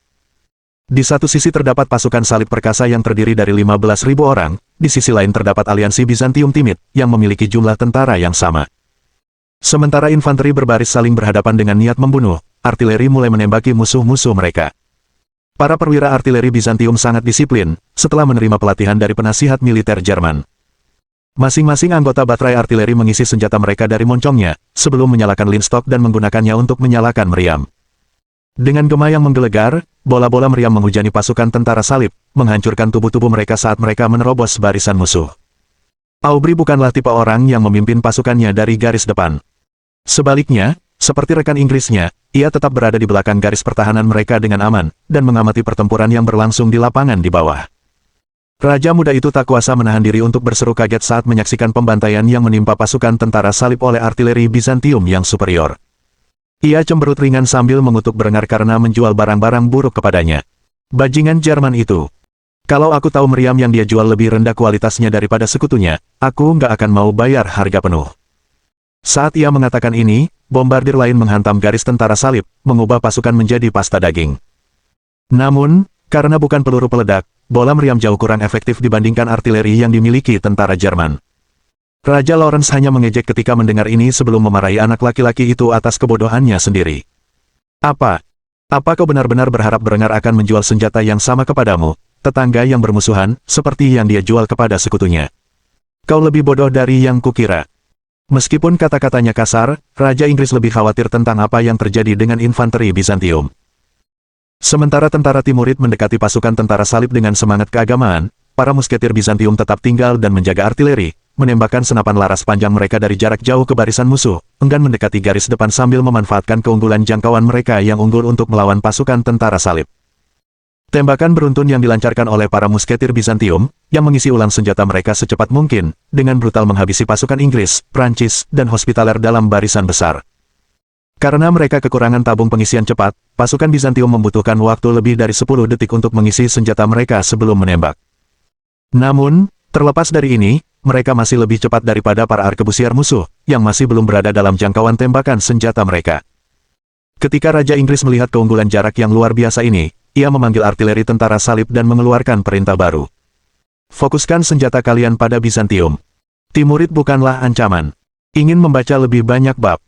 Di satu sisi terdapat pasukan salib perkasa yang terdiri dari 15.000 orang, di sisi lain terdapat aliansi Bizantium Timid, yang memiliki jumlah tentara yang sama. Sementara infanteri berbaris saling berhadapan dengan niat membunuh, artileri mulai menembaki musuh-musuh mereka. Para perwira artileri Bizantium sangat disiplin, setelah menerima pelatihan dari penasihat militer Jerman. Masing-masing anggota baterai artileri mengisi senjata mereka dari moncongnya, sebelum menyalakan linstock dan menggunakannya untuk menyalakan meriam. Dengan gema yang menggelegar, bola-bola meriam menghujani pasukan tentara salib, menghancurkan tubuh-tubuh mereka saat mereka menerobos barisan musuh. Aubry bukanlah tipe orang yang memimpin pasukannya dari garis depan. Sebaliknya, seperti rekan Inggrisnya, ia tetap berada di belakang garis pertahanan mereka dengan aman, dan mengamati pertempuran yang berlangsung di lapangan di bawah. Raja muda itu tak kuasa menahan diri untuk berseru kaget saat menyaksikan pembantaian yang menimpa pasukan tentara salib oleh artileri Bizantium yang superior. Ia cemberut ringan sambil mengutuk Berengar karena menjual barang-barang buruk kepadanya. Bajingan Jerman itu. Kalau aku tahu meriam yang dia jual lebih rendah kualitasnya daripada sekutunya, aku nggak akan mau bayar harga penuh. Saat ia mengatakan ini, bombardir lain menghantam garis tentara salib, mengubah pasukan menjadi pasta daging. Namun, karena bukan peluru peledak, bola meriam jauh kurang efektif dibandingkan artileri yang dimiliki tentara Jerman. Raja Lawrence hanya mengejek ketika mendengar ini sebelum memarahi anak laki-laki itu atas kebodohannya sendiri. Apa kau benar-benar berharap Berengar akan menjual senjata yang sama kepadamu, tetangga yang bermusuhan, seperti yang dia jual kepada sekutunya? Kau lebih bodoh dari yang kukira. Meskipun kata-katanya kasar, Raja Inggris lebih khawatir tentang apa yang terjadi dengan infanteri Bizantium. Sementara tentara Timurid mendekati pasukan tentara salib dengan semangat keagamaan, para musketir Bizantium tetap tinggal dan menjaga artileri, menembakkan senapan laras panjang mereka dari jarak jauh ke barisan musuh, enggan mendekati garis depan sambil memanfaatkan keunggulan jangkauan mereka yang unggul untuk melawan pasukan tentara salib. Tembakan beruntun yang dilancarkan oleh para musketir Bizantium, yang mengisi ulang senjata mereka secepat mungkin, dengan brutal menghabisi pasukan Inggris, Prancis, dan Hospitaller dalam barisan besar. Karena mereka kekurangan tabung pengisian cepat, pasukan Bizantium membutuhkan waktu lebih dari 10 detik untuk mengisi senjata mereka sebelum menembak. Namun, terlepas dari ini, mereka masih lebih cepat daripada para arkebusier musuh, yang masih belum berada dalam jangkauan tembakan senjata mereka. Ketika Raja Inggris melihat keunggulan jarak yang luar biasa ini, ia memanggil artileri tentara salib dan mengeluarkan perintah baru. Fokuskan senjata kalian pada Bizantium. Timurid bukanlah ancaman. Ingin membaca lebih banyak bab.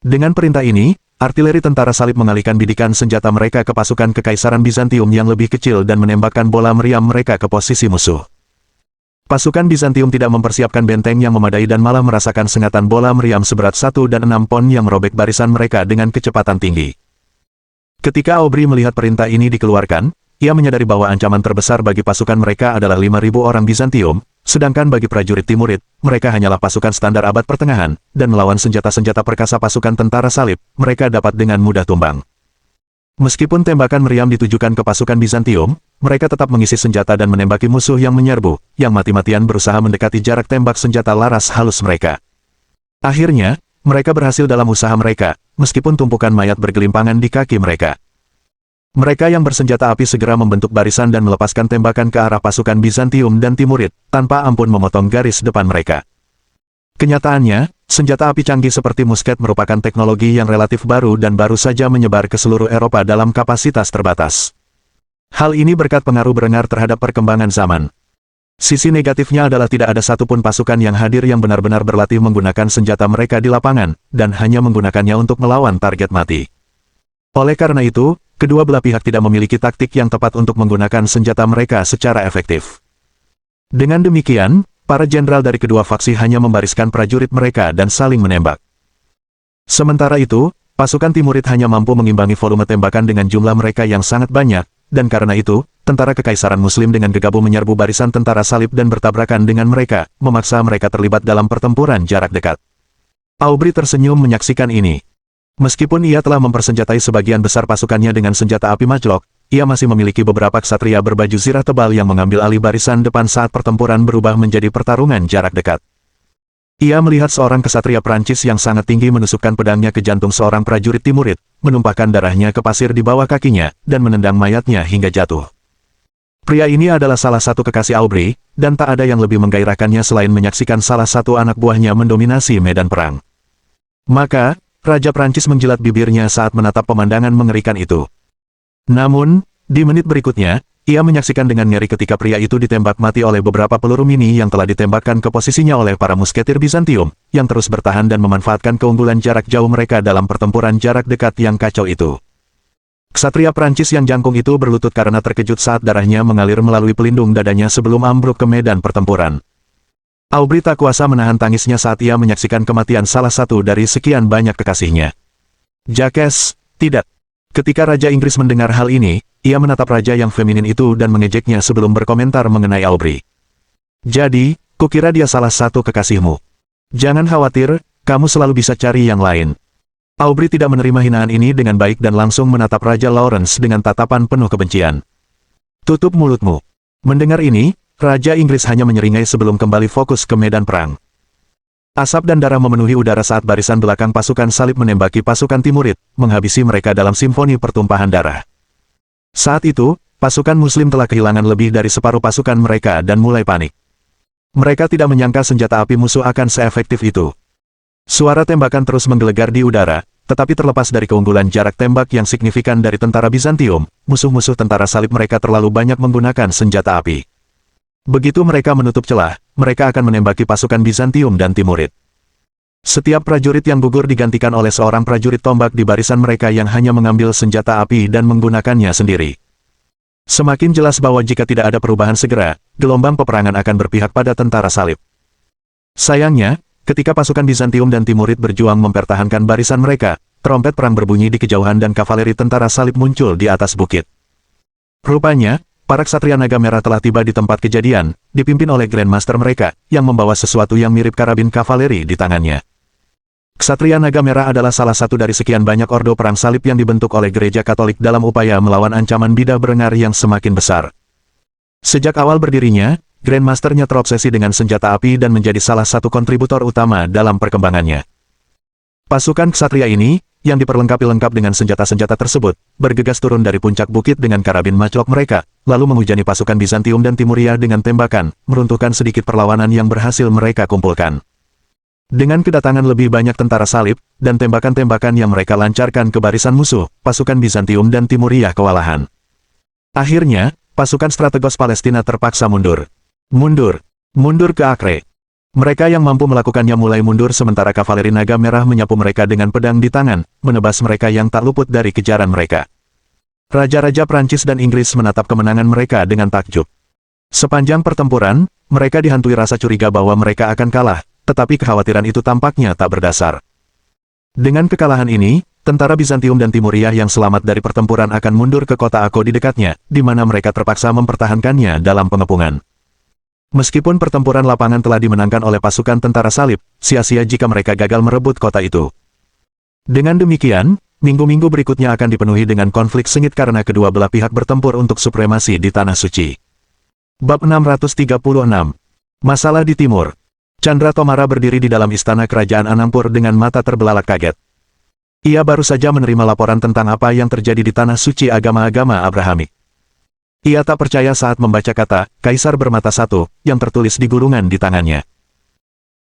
Dengan perintah ini, artileri tentara salib mengalihkan bidikan senjata mereka ke pasukan Kekaisaran Bizantium yang lebih kecil dan menembakkan bola meriam mereka ke posisi musuh. Pasukan Bizantium tidak mempersiapkan benteng yang memadai dan malah merasakan sengatan bola meriam seberat 1,6 pon yang merobek barisan mereka dengan kecepatan tinggi. Ketika Aubry melihat perintah ini dikeluarkan, ia menyadari bahwa ancaman terbesar bagi pasukan mereka adalah 5.000 orang Bizantium, sedangkan bagi prajurit Timurid, mereka hanyalah pasukan standar abad pertengahan, dan melawan senjata-senjata perkasa pasukan tentara salib, mereka dapat dengan mudah tumbang. Meskipun tembakan meriam ditujukan ke pasukan Bizantium, mereka tetap mengisi senjata dan menembaki musuh yang menyerbu, yang mati-matian berusaha mendekati jarak tembak senjata laras halus mereka. Akhirnya, mereka berhasil dalam usaha mereka, meskipun tumpukan mayat bergelimpangan di kaki mereka. Mereka yang bersenjata api segera membentuk barisan dan melepaskan tembakan ke arah pasukan Bizantium dan Timurid, tanpa ampun memotong garis depan mereka. Kenyataannya, senjata api canggih seperti musket merupakan teknologi yang relatif baru dan baru saja menyebar ke seluruh Eropa dalam kapasitas terbatas. Hal ini berkat pengaruh Berengar terhadap perkembangan zaman. Sisi negatifnya adalah tidak ada satupun pasukan yang hadir yang benar-benar berlatih menggunakan senjata mereka di lapangan, dan hanya menggunakannya untuk melawan target mati. Oleh karena itu, kedua belah pihak tidak memiliki taktik yang tepat untuk menggunakan senjata mereka secara efektif. Dengan demikian, para jenderal dari kedua faksi hanya membariskan prajurit mereka dan saling menembak. Sementara itu, pasukan Timurid hanya mampu mengimbangi volume tembakan dengan jumlah mereka yang sangat banyak, dan karena itu, tentara Kekaisaran Muslim dengan gegabah menyerbu barisan tentara salib dan bertabrakan dengan mereka, memaksa mereka terlibat dalam pertempuran jarak dekat. Aubry tersenyum menyaksikan ini. Meskipun ia telah mempersenjatai sebagian besar pasukannya dengan senjata api majlok, ia masih memiliki beberapa ksatria berbaju zirah tebal yang mengambil alih barisan depan saat pertempuran berubah menjadi pertarungan jarak dekat. Ia melihat seorang ksatria Prancis yang sangat tinggi menusukkan pedangnya ke jantung seorang prajurit Timurid, menumpahkan darahnya ke pasir di bawah kakinya, dan menendang mayatnya hingga jatuh. Pria ini adalah salah satu kekasih Aubry, dan tak ada yang lebih menggairahkannya selain menyaksikan salah satu anak buahnya mendominasi medan perang. Maka, Raja Prancis menjilat bibirnya saat menatap pemandangan mengerikan itu. Namun, di menit berikutnya, ia menyaksikan dengan ngeri ketika pria itu ditembak mati oleh beberapa peluru mini yang telah ditembakkan ke posisinya oleh para musketir Bizantium, yang terus bertahan dan memanfaatkan keunggulan jarak jauh mereka dalam pertempuran jarak dekat yang kacau itu. Ksatria Prancis yang jangkung itu berlutut karena terkejut saat darahnya mengalir melalui pelindung dadanya sebelum ambruk ke medan pertempuran. Aubry tak kuasa menahan tangisnya saat ia menyaksikan kematian salah satu dari sekian banyak kekasihnya. Jacques, tidak. Ketika Raja Inggris mendengar hal ini, ia menatap raja yang feminin itu dan mengejeknya sebelum berkomentar mengenai Aubry. Jadi, kukira dia salah satu kekasihmu. Jangan khawatir, kamu selalu bisa cari yang lain. Aubry tidak menerima hinaan ini dengan baik dan langsung menatap Raja Lawrence dengan tatapan penuh kebencian. Tutup mulutmu. Mendengar ini, Raja Inggris hanya menyeringai sebelum kembali fokus ke medan perang. Asap dan darah memenuhi udara saat barisan belakang pasukan salib menembaki pasukan Timurid, menghabisi mereka dalam simfoni pertumpahan darah. Saat itu, pasukan Muslim telah kehilangan lebih dari separuh pasukan mereka dan mulai panik. Mereka tidak menyangka senjata api musuh akan seefektif itu. Suara tembakan terus menggelegar di udara, tetapi terlepas dari keunggulan jarak tembak yang signifikan dari tentara Bizantium, musuh-musuh tentara salib mereka terlalu banyak menggunakan senjata api. Begitu mereka menutup celah, mereka akan menembaki pasukan Bizantium dan Timurid. Setiap prajurit yang gugur digantikan oleh seorang prajurit tombak di barisan mereka yang hanya mengambil senjata api dan menggunakannya sendiri. Semakin jelas bahwa jika tidak ada perubahan segera, gelombang peperangan akan berpihak pada tentara salib. Sayangnya, Ketika pasukan Bizantium dan Timurid berjuang mempertahankan barisan mereka, trompet perang berbunyi di kejauhan dan kavaleri tentara salib muncul di atas bukit. Rupanya, para ksatria naga merah telah tiba di tempat kejadian, dipimpin oleh Grandmaster mereka, yang membawa sesuatu yang mirip karabin kavaleri di tangannya. Ksatria naga merah adalah salah satu dari sekian banyak ordo perang salib yang dibentuk oleh gereja Katolik dalam upaya melawan ancaman bidah berengar yang semakin besar. Sejak awal berdirinya, Grandmasternya terobsesi dengan senjata api dan menjadi salah satu kontributor utama dalam perkembangannya. Pasukan ksatria ini, yang diperlengkapi lengkap dengan senjata-senjata tersebut, bergegas turun dari puncak bukit dengan karabin matchlock mereka, lalu menghujani pasukan Bizantium dan Timuria dengan tembakan, meruntuhkan sedikit perlawanan yang berhasil mereka kumpulkan. Dengan kedatangan lebih banyak tentara salib, dan tembakan-tembakan yang mereka lancarkan ke barisan musuh, pasukan Bizantium dan Timuria kewalahan. Akhirnya, pasukan strategos Palestina terpaksa mundur. Mundur ke Acre. Mereka yang mampu melakukannya mulai mundur sementara kavaleri naga merah menyapu mereka dengan pedang di tangan, menebas mereka yang tak luput dari kejaran mereka. Raja-raja Prancis dan Inggris menatap kemenangan mereka dengan takjub. Sepanjang pertempuran, mereka dihantui rasa curiga bahwa mereka akan kalah, tetapi kekhawatiran itu tampaknya tak berdasar. Dengan kekalahan ini, tentara Bizantium dan Timuria yang selamat dari pertempuran akan mundur ke kota Akko di dekatnya, di mana mereka terpaksa mempertahankannya dalam pengepungan. Meskipun pertempuran lapangan telah dimenangkan oleh pasukan tentara salib, sia-sia jika mereka gagal merebut kota itu. Dengan demikian, minggu-minggu berikutnya akan dipenuhi dengan konflik sengit karena kedua belah pihak bertempur untuk supremasi di Tanah Suci. Bab 636. Masalah di Timur. Chandra Tomara berdiri di dalam istana kerajaan Anangpur dengan mata terbelalak kaget. Ia baru saja menerima laporan tentang apa yang terjadi di Tanah Suci agama-agama Abrahamik. Ia tak percaya saat membaca kata, Kaisar bermata satu, yang tertulis di gulungan di tangannya.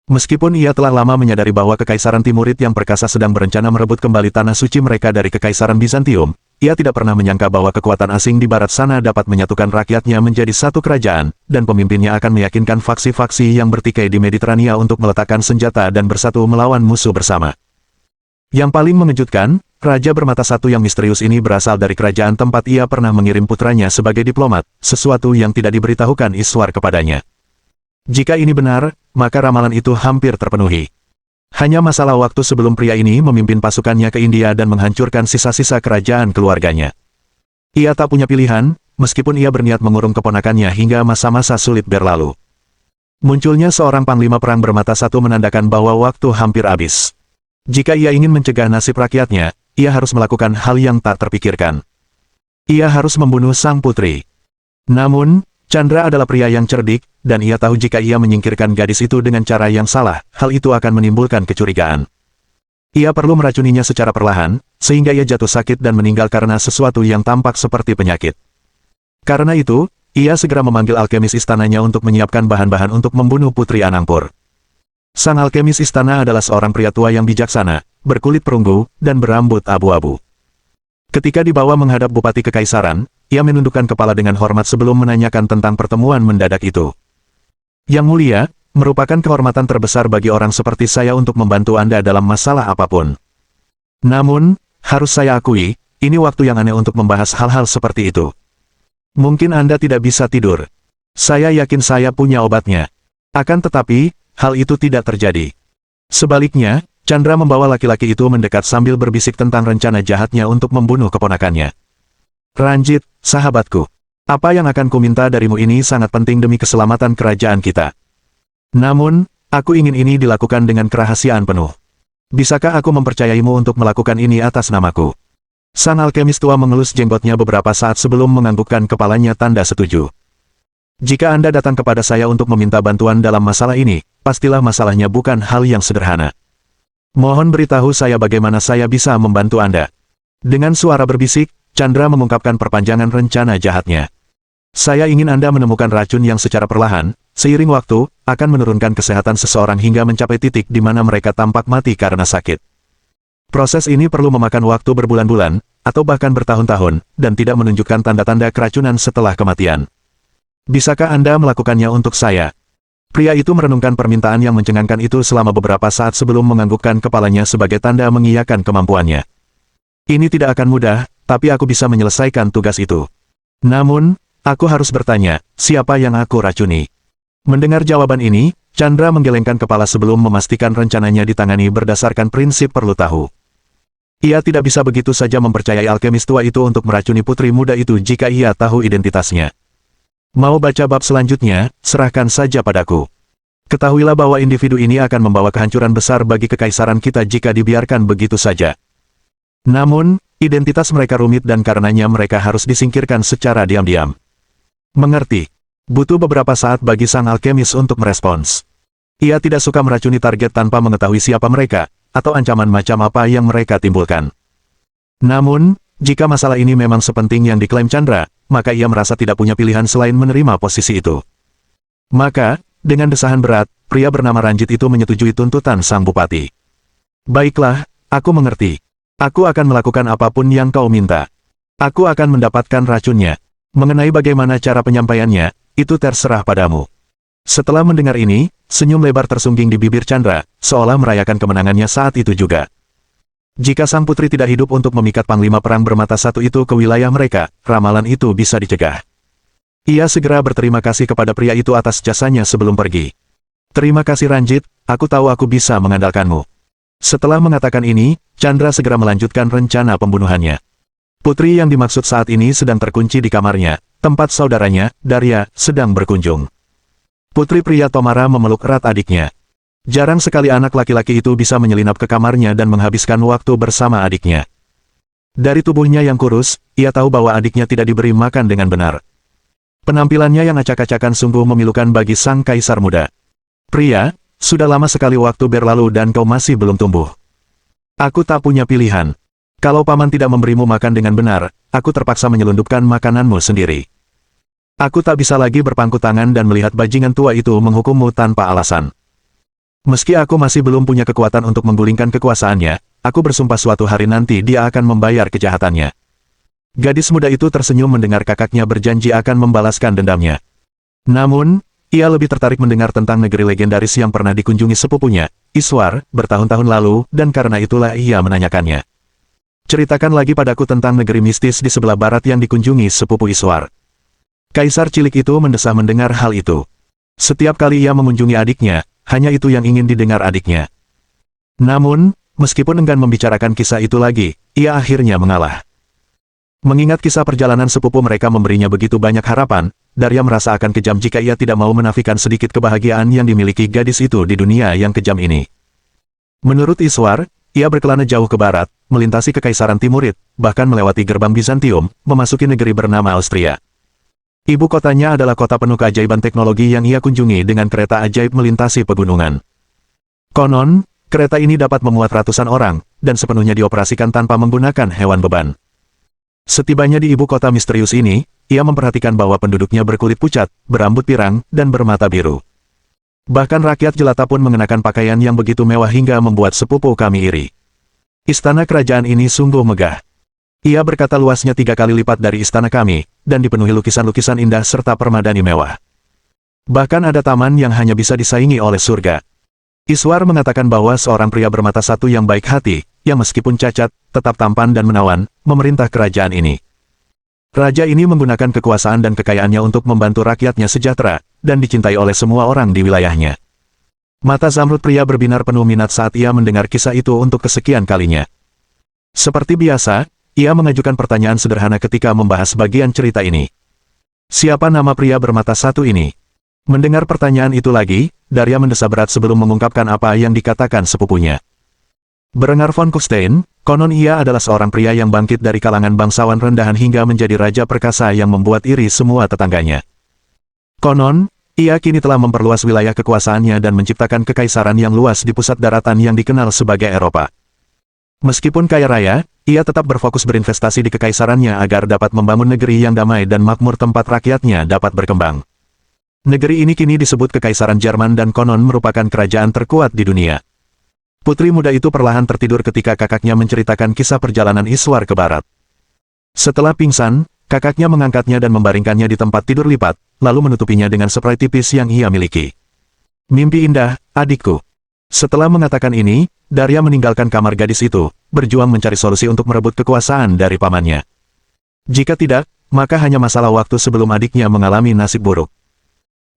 Meskipun ia telah lama menyadari bahwa Kekaisaran Timurid yang perkasa sedang berencana merebut kembali Tanah Suci mereka dari Kekaisaran Bizantium, ia tidak pernah menyangka bahwa kekuatan asing di barat sana dapat menyatukan rakyatnya menjadi satu kerajaan, dan pemimpinnya akan meyakinkan faksi-faksi yang bertikai di Mediterania untuk meletakkan senjata dan bersatu melawan musuh bersama. Yang paling mengejutkan, Raja bermata satu yang misterius ini berasal dari kerajaan tempat ia pernah mengirim putranya sebagai diplomat, sesuatu yang tidak diberitahukan Iswar kepadanya. Jika ini benar, maka ramalan itu hampir terpenuhi. Hanya masalah waktu sebelum pria ini memimpin pasukannya ke India dan menghancurkan sisa-sisa kerajaan keluarganya. Ia tak punya pilihan, meskipun ia berniat mengurung keponakannya hingga masa-masa sulit berlalu. Munculnya seorang panglima perang bermata satu menandakan bahwa waktu hampir habis. Jika ia ingin mencegah nasib rakyatnya, ia harus melakukan hal yang tak terpikirkan. Ia harus membunuh sang putri. Namun, Chandra adalah pria yang cerdik, dan ia tahu jika ia menyingkirkan gadis itu dengan cara yang salah, hal itu akan menimbulkan kecurigaan. Ia perlu meracuninya secara perlahan, sehingga ia jatuh sakit dan meninggal karena sesuatu yang tampak seperti penyakit. Karena itu, ia segera memanggil alkemis istananya untuk menyiapkan bahan-bahan untuk membunuh Putri Anangpur. Sang alkemis istana adalah seorang pria tua yang bijaksana, berkulit perunggu, dan berambut abu-abu. Ketika dibawa menghadap Bupati Kekaisaran, ia menundukkan kepala dengan hormat sebelum menanyakan tentang pertemuan mendadak itu. Yang mulia, merupakan kehormatan terbesar bagi orang seperti saya untuk membantu Anda dalam masalah apapun. Namun, harus saya akui, ini waktu yang aneh untuk membahas hal-hal seperti itu. Mungkin Anda tidak bisa tidur. Saya yakin saya punya obatnya. Akan tetapi, hal itu tidak terjadi. Sebaliknya, Chandra membawa laki-laki itu mendekat sambil berbisik tentang rencana jahatnya untuk membunuh keponakannya. Ranjit, sahabatku. Apa yang akan kuminta darimu ini sangat penting demi keselamatan kerajaan kita. Namun, aku ingin ini dilakukan dengan kerahasiaan penuh. Bisakah aku mempercayaimu untuk melakukan ini atas namaku? Sang alkemis tua mengelus jenggotnya beberapa saat sebelum menganggukkan kepalanya tanda setuju. Jika Anda datang kepada saya untuk meminta bantuan dalam masalah ini, pastilah masalahnya bukan hal yang sederhana. Mohon beritahu saya bagaimana saya bisa membantu Anda. Dengan suara berbisik, Chandra mengungkapkan perpanjangan rencana jahatnya. Saya ingin Anda menemukan racun yang secara perlahan, seiring waktu, akan menurunkan kesehatan seseorang hingga mencapai titik di mana mereka tampak mati karena sakit. Proses ini perlu memakan waktu berbulan-bulan, atau bahkan bertahun-tahun, dan tidak menunjukkan tanda-tanda keracunan setelah kematian. Bisakah Anda melakukannya untuk saya? Pria itu merenungkan permintaan yang mencengangkan itu selama beberapa saat sebelum menganggukkan kepalanya sebagai tanda mengiyakan kemampuannya. Ini tidak akan mudah, tapi aku bisa menyelesaikan tugas itu. Namun, aku harus bertanya, siapa yang aku racuni? Mendengar jawaban ini, Chandra menggelengkan kepala sebelum memastikan rencananya ditangani berdasarkan prinsip perlu tahu. Ia tidak bisa begitu saja mempercayai alkemis tua itu untuk meracuni putri muda itu jika ia tahu identitasnya. Mau baca bab selanjutnya, serahkan saja padaku. Ketahuilah bahwa individu ini akan membawa kehancuran besar bagi kekaisaran kita jika dibiarkan begitu saja. Namun, identitas mereka rumit dan karenanya mereka harus disingkirkan secara diam-diam. Mengerti. Butuh beberapa saat bagi sang alkemis untuk merespons. Ia tidak suka meracuni target tanpa mengetahui siapa mereka, atau ancaman macam apa yang mereka timbulkan. Namun, jika masalah ini memang sepenting yang diklaim Chandra, maka ia merasa tidak punya pilihan selain menerima posisi itu. Maka, dengan desahan berat, pria bernama Ranjit itu menyetujui tuntutan sang bupati. Baiklah, aku mengerti. Aku akan melakukan apapun yang kau minta. Aku akan mendapatkan racunnya. Mengenai bagaimana cara penyampaiannya, itu terserah padamu. Setelah mendengar ini, senyum lebar tersungging di bibir Chandra, seolah merayakan kemenangannya saat itu juga. Jika sang putri tidak hidup untuk memikat panglima perang bermata satu itu ke wilayah mereka, ramalan itu bisa dicegah. Ia segera berterima kasih kepada pria itu atas jasanya sebelum pergi. Terima kasih Ranjit, aku tahu aku bisa mengandalkanmu. Setelah mengatakan ini, Chandra segera melanjutkan rencana pembunuhannya. Putri yang dimaksud saat ini sedang terkunci di kamarnya, tempat saudaranya, Darya, sedang berkunjung. Putri pria Tomara memeluk erat adiknya. Jarang sekali anak laki-laki itu bisa menyelinap ke kamarnya dan menghabiskan waktu bersama adiknya. Dari tubuhnya yang kurus, ia tahu bahwa adiknya tidak diberi makan dengan benar. Penampilannya yang acak-acakan sungguh memilukan bagi sang kaisar muda. Pria, sudah lama sekali waktu berlalu dan kau masih belum tumbuh. Aku tak punya pilihan. Kalau paman tidak memberimu makan dengan benar, aku terpaksa menyelundupkan makananmu sendiri. Aku tak bisa lagi berpangku tangan dan melihat bajingan tua itu menghukummu tanpa alasan. Meski aku masih belum punya kekuatan untuk menggulingkan kekuasaannya, aku bersumpah suatu hari nanti dia akan membayar kejahatannya. Gadis muda itu tersenyum mendengar kakaknya berjanji akan membalaskan dendamnya. Namun, ia lebih tertarik mendengar tentang negeri legendaris yang pernah dikunjungi sepupunya, Iswar, bertahun-tahun lalu, dan karena itulah ia menanyakannya. Ceritakan lagi padaku tentang negeri mistis di sebelah barat yang dikunjungi sepupu Iswar. Kaisar cilik itu mendesah mendengar hal itu. Setiap kali ia mengunjungi adiknya, hanya itu yang ingin didengar adiknya. Namun, meskipun enggan membicarakan kisah itu lagi, ia akhirnya mengalah. Mengingat kisah perjalanan sepupu mereka memberinya begitu banyak harapan, Darya merasa akan kejam jika ia tidak mau menafikan sedikit kebahagiaan yang dimiliki gadis itu di dunia yang kejam ini. Menurut Iswar, ia berkelana jauh ke barat, melintasi kekaisaran Timurid, bahkan melewati gerbang Bizantium, memasuki negeri bernama Austria. Ibu kotanya adalah kota penuh keajaiban teknologi yang ia kunjungi dengan kereta ajaib melintasi pegunungan. Konon, kereta ini dapat memuat ratusan orang, dan sepenuhnya dioperasikan tanpa menggunakan hewan beban. Setibanya di ibu kota misterius ini, ia memperhatikan bahwa penduduknya berkulit pucat, berambut pirang, dan bermata biru. Bahkan rakyat jelata pun mengenakan pakaian yang begitu mewah hingga membuat sepupu kami iri. Istana kerajaan ini sungguh megah. Ia berkata luasnya 3 kali lipat dari istana kami, dan dipenuhi lukisan-lukisan indah serta permadani mewah. Bahkan ada taman yang hanya bisa disaingi oleh surga. Iswar mengatakan bahwa seorang pria bermata satu yang baik hati, yang meskipun cacat, tetap tampan dan menawan, memerintah kerajaan ini. Raja ini menggunakan kekuasaan dan kekayaannya untuk membantu rakyatnya sejahtera, dan dicintai oleh semua orang di wilayahnya. Mata Zamrud pria berbinar penuh minat saat ia mendengar kisah itu untuk kesekian kalinya. Seperti biasa, ia mengajukan pertanyaan sederhana ketika membahas bagian cerita ini. Siapa nama pria bermata satu ini? Mendengar pertanyaan itu lagi, Darya mendesah berat sebelum mengungkapkan apa yang dikatakan sepupunya. Berengar von Kufstein, konon ia adalah seorang pria yang bangkit dari kalangan bangsawan rendahan hingga menjadi raja perkasa yang membuat iri semua tetangganya. Konon, ia kini telah memperluas wilayah kekuasaannya dan menciptakan kekaisaran yang luas di pusat daratan yang dikenal sebagai Eropa. Meskipun kaya raya, ia tetap berfokus berinvestasi di kekaisarannya agar dapat membangun negeri yang damai dan makmur tempat rakyatnya dapat berkembang. Negeri ini kini disebut Kekaisaran Jerman dan konon merupakan kerajaan terkuat di dunia. Putri muda itu perlahan tertidur ketika kakaknya menceritakan kisah perjalanan Iswar ke barat. Setelah pingsan, kakaknya mengangkatnya dan membaringkannya di tempat tidur lipat, lalu menutupinya dengan spray tipis yang ia miliki. Mimpi indah, adikku. Setelah mengatakan ini, Darya meninggalkan kamar gadis itu, berjuang mencari solusi untuk merebut kekuasaan dari pamannya. Jika tidak, maka hanya masalah waktu sebelum adiknya mengalami nasib buruk.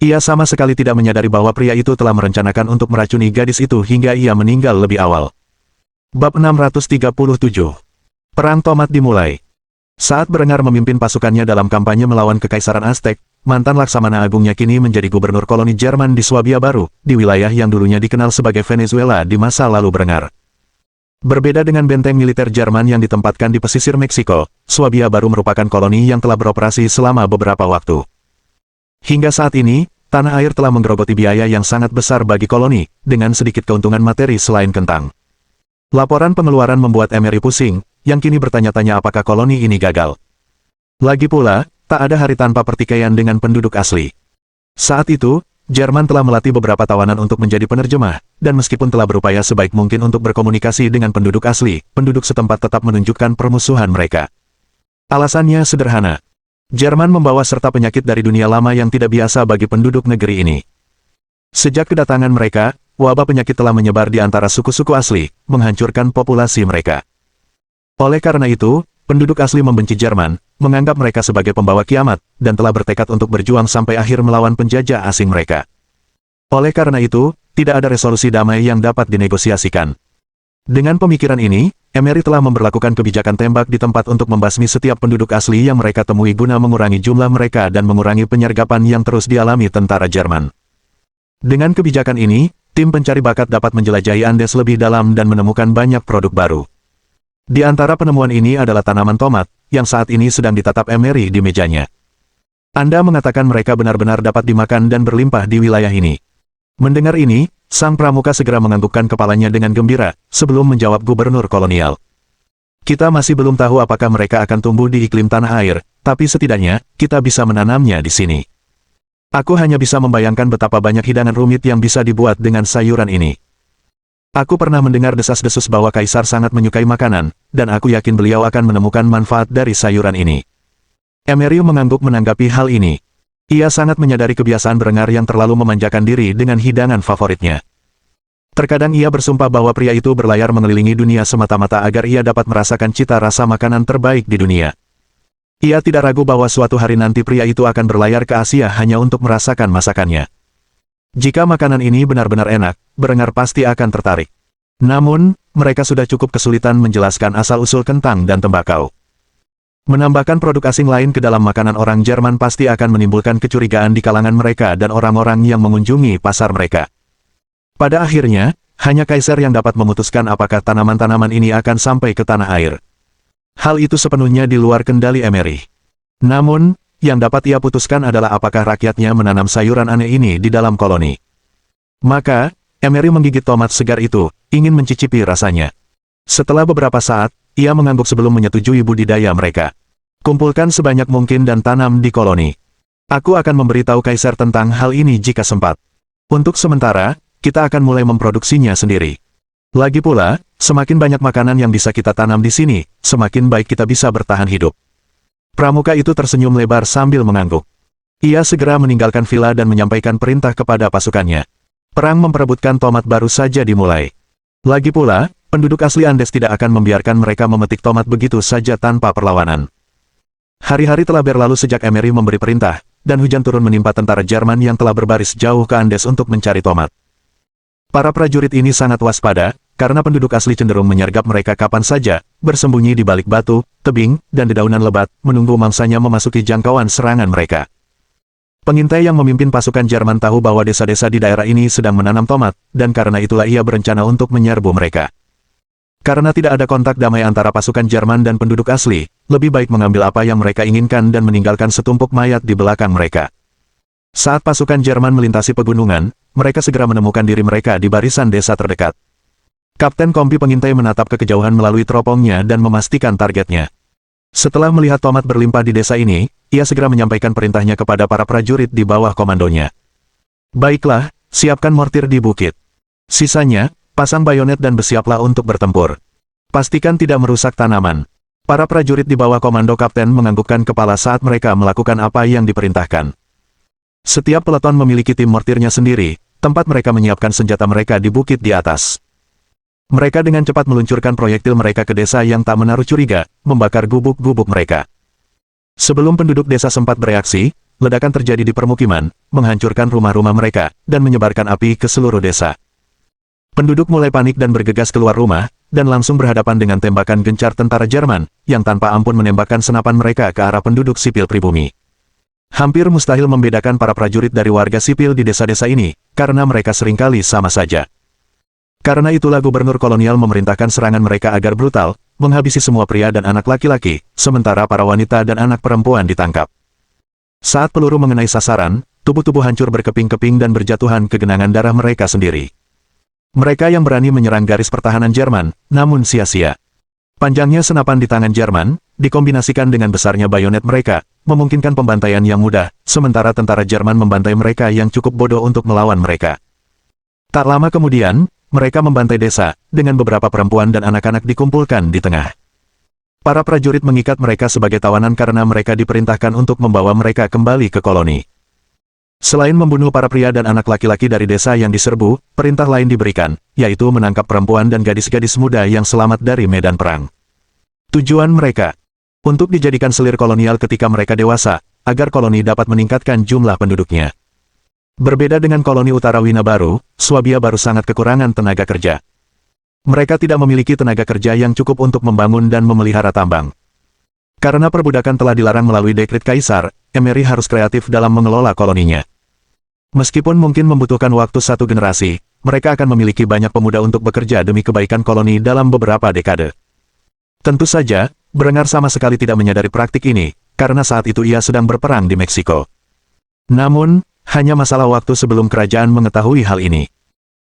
Ia sama sekali tidak menyadari bahwa pria itu telah merencanakan untuk meracuni gadis itu hingga ia meninggal lebih awal. Bab 637. Perang Tomat dimulai. Saat Berengar memimpin pasukannya dalam kampanye melawan Kekaisaran Aztek, mantan Laksamana Agungnya kini menjadi gubernur koloni Jerman di Swabia Baru, di wilayah yang dulunya dikenal sebagai Venezuela di masa lalu Berengar. Berbeda dengan benteng militer Jerman yang ditempatkan di pesisir Meksiko, Swabia Baru merupakan koloni yang telah beroperasi selama beberapa waktu. Hingga saat ini, tanah air telah menggerogoti biaya yang sangat besar bagi koloni, dengan sedikit keuntungan materi selain kentang. Laporan pengeluaran membuat Emery pusing, yang kini bertanya-tanya apakah koloni ini gagal. Lagi pula, tak ada hari tanpa pertikaian dengan penduduk asli. Saat itu, Jerman telah melatih beberapa tawanan untuk menjadi penerjemah, dan meskipun telah berupaya sebaik mungkin untuk berkomunikasi dengan penduduk asli, penduduk setempat tetap menunjukkan permusuhan mereka. Alasannya sederhana. Jerman membawa serta penyakit dari dunia lama yang tidak biasa bagi penduduk negeri ini. Sejak kedatangan mereka, wabah penyakit telah menyebar di antara suku-suku asli, menghancurkan populasi mereka. Oleh karena itu, penduduk asli membenci Jerman, menganggap mereka sebagai pembawa kiamat, dan telah bertekad untuk berjuang sampai akhir melawan penjajah asing mereka. Oleh karena itu, tidak ada resolusi damai yang dapat dinegosiasikan. Dengan pemikiran ini, Emery telah memberlakukan kebijakan tembak di tempat untuk membasmi setiap penduduk asli yang mereka temui guna mengurangi jumlah mereka dan mengurangi penyergapan yang terus dialami tentara Jerman. Dengan kebijakan ini, tim pencari bakat dapat menjelajahi Andes lebih dalam dan menemukan banyak produk baru. Di antara penemuan ini adalah tanaman tomat, yang saat ini sedang ditatap Emery di mejanya. Anda mengatakan mereka benar-benar dapat dimakan dan berlimpah di wilayah ini. Mendengar ini, sang pramuka segera menganggukkan kepalanya dengan gembira, sebelum menjawab gubernur kolonial. Kita masih belum tahu apakah mereka akan tumbuh di iklim tanah air, tapi setidaknya, kita bisa menanamnya di sini. Aku hanya bisa membayangkan betapa banyak hidangan rumit yang bisa dibuat dengan sayuran ini. Aku pernah mendengar desas-desus bahwa kaisar sangat menyukai makanan, dan aku yakin beliau akan menemukan manfaat dari sayuran ini. Emery mengangguk menanggapi hal ini. Ia sangat menyadari kebiasaan Berengar yang terlalu memanjakan diri dengan hidangan favoritnya. Terkadang ia bersumpah bahwa pria itu berlayar mengelilingi dunia semata-mata agar ia dapat merasakan cita rasa makanan terbaik di dunia. Ia tidak ragu bahwa suatu hari nanti pria itu akan berlayar ke Asia hanya untuk merasakan masakannya. Jika makanan ini benar-benar enak, Berengar pasti akan tertarik. Namun, mereka sudah cukup kesulitan menjelaskan asal-usul kentang dan tembakau. Menambahkan produk asing lain ke dalam makanan orang Jerman pasti akan menimbulkan kecurigaan di kalangan mereka dan orang-orang yang mengunjungi pasar mereka. Pada akhirnya, hanya kaisar yang dapat memutuskan apakah tanaman-tanaman ini akan sampai ke tanah air. Hal itu sepenuhnya di luar kendali Emery. Namun, yang dapat ia putuskan adalah apakah rakyatnya menanam sayuran aneh ini di dalam koloni. Maka, Emery menggigit tomat segar itu, ingin mencicipi rasanya. Setelah beberapa saat, ia mengangguk sebelum menyetujui budidaya mereka. Kumpulkan sebanyak mungkin dan tanam di koloni. Aku akan memberitahu kaisar tentang hal ini jika sempat. Untuk sementara, kita akan mulai memproduksinya sendiri. Lagi pula, semakin banyak makanan yang bisa kita tanam di sini, semakin baik kita bisa bertahan hidup. Pramuka itu tersenyum lebar sambil mengangguk. Ia segera meninggalkan villa dan menyampaikan perintah kepada pasukannya. Perang memperebutkan tomat baru saja dimulai. Lagi pula, penduduk asli Andes tidak akan membiarkan mereka memetik tomat begitu saja tanpa perlawanan. Hari-hari telah berlalu sejak Emery memberi perintah, dan hujan turun menimpa tentara Jerman yang telah berbaris jauh ke Andes untuk mencari tomat. Para prajurit ini sangat waspada, karena penduduk asli cenderung menyergap mereka kapan saja, bersembunyi di balik batu, tebing, dan dedaunan lebat, menunggu mangsanya memasuki jangkauan serangan mereka. Pengintai yang memimpin pasukan Jerman tahu bahwa desa-desa di daerah ini sedang menanam tomat, dan karena itulah ia berencana untuk menyerbu mereka. Karena tidak ada kontak damai antara pasukan Jerman dan penduduk asli, lebih baik mengambil apa yang mereka inginkan dan meninggalkan setumpuk mayat di belakang mereka. Saat pasukan Jerman melintasi pegunungan, mereka segera menemukan diri mereka di barisan desa terdekat. Kapten Kompi pengintai menatap ke kejauhan melalui teropongnya dan memastikan targetnya. Setelah melihat tomat berlimpah di desa ini, ia segera menyampaikan perintahnya kepada para prajurit di bawah komandonya. Baiklah, siapkan mortir di bukit. Sisanya, pasang bayonet dan bersiaplah untuk bertempur. Pastikan tidak merusak tanaman. Para prajurit di bawah komando kapten menganggukkan kepala saat mereka melakukan apa yang diperintahkan. Setiap peleton memiliki tim mortirnya sendiri, tempat mereka menyiapkan senjata mereka di bukit di atas. Mereka dengan cepat meluncurkan proyektil mereka ke desa yang tak menaruh curiga, membakar gubuk-gubuk mereka. Sebelum penduduk desa sempat bereaksi, ledakan terjadi di permukiman, menghancurkan rumah-rumah mereka, dan menyebarkan api ke seluruh desa. Penduduk mulai panik dan bergegas keluar rumah, dan langsung berhadapan dengan tembakan gencar tentara Jerman, yang tanpa ampun menembakkan senapan mereka ke arah penduduk sipil pribumi. Hampir mustahil membedakan para prajurit dari warga sipil di desa-desa ini, karena mereka seringkali sama saja. Karena itulah gubernur kolonial memerintahkan serangan mereka agar brutal, menghabisi semua pria dan anak laki-laki, sementara para wanita dan anak perempuan ditangkap. Saat peluru mengenai sasaran, tubuh-tubuh hancur berkeping-keping dan berjatuhan ke genangan darah mereka sendiri. Mereka yang berani menyerang garis pertahanan Jerman, namun sia-sia. Panjangnya senapan di tangan Jerman, dikombinasikan dengan besarnya bayonet mereka, memungkinkan pembantaian yang mudah, sementara tentara Jerman membantai mereka yang cukup bodoh untuk melawan mereka. Tak lama kemudian, mereka membantai desa, dengan beberapa perempuan dan anak-anak dikumpulkan di tengah. Para prajurit mengikat mereka sebagai tawanan karena mereka diperintahkan untuk membawa mereka kembali ke koloni. Selain membunuh para pria dan anak laki-laki dari desa yang diserbu, perintah lain diberikan, yaitu menangkap perempuan dan gadis-gadis muda yang selamat dari medan perang. Tujuan mereka untuk dijadikan selir kolonial ketika mereka dewasa, agar koloni dapat meningkatkan jumlah penduduknya. Berbeda dengan koloni utara Wina Baru, Swabia baru sangat kekurangan tenaga kerja. Mereka tidak memiliki tenaga kerja yang cukup untuk membangun dan memelihara tambang. Karena perbudakan telah dilarang melalui dekret kaisar, Emery harus kreatif dalam mengelola koloninya. Meskipun mungkin membutuhkan waktu satu generasi, mereka akan memiliki banyak pemuda untuk bekerja demi kebaikan koloni dalam beberapa dekade. Tentu saja, Berengar sama sekali tidak menyadari praktik ini, karena saat itu ia sedang berperang di Meksiko. Namun, hanya masalah waktu sebelum kerajaan mengetahui hal ini.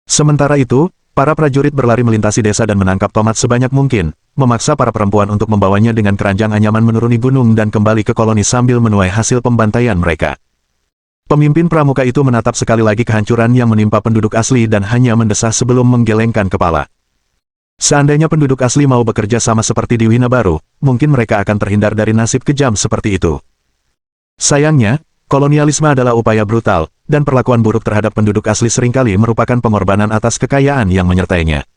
Sementara itu, para prajurit berlari melintasi desa dan menangkap tomat sebanyak mungkin, memaksa para perempuan untuk membawanya dengan keranjang anyaman menuruni gunung dan kembali ke koloni sambil menuai hasil pembantaian mereka. Pemimpin pramuka itu menatap sekali lagi kehancuran yang menimpa penduduk asli dan hanya mendesah sebelum menggelengkan kepala. Seandainya penduduk asli mau bekerja sama seperti di Wina Baru, mungkin mereka akan terhindar dari nasib kejam seperti itu. Sayangnya, kolonialisme adalah upaya brutal, dan perlakuan buruk terhadap penduduk asli seringkali merupakan pengorbanan atas kekayaan yang menyertainya.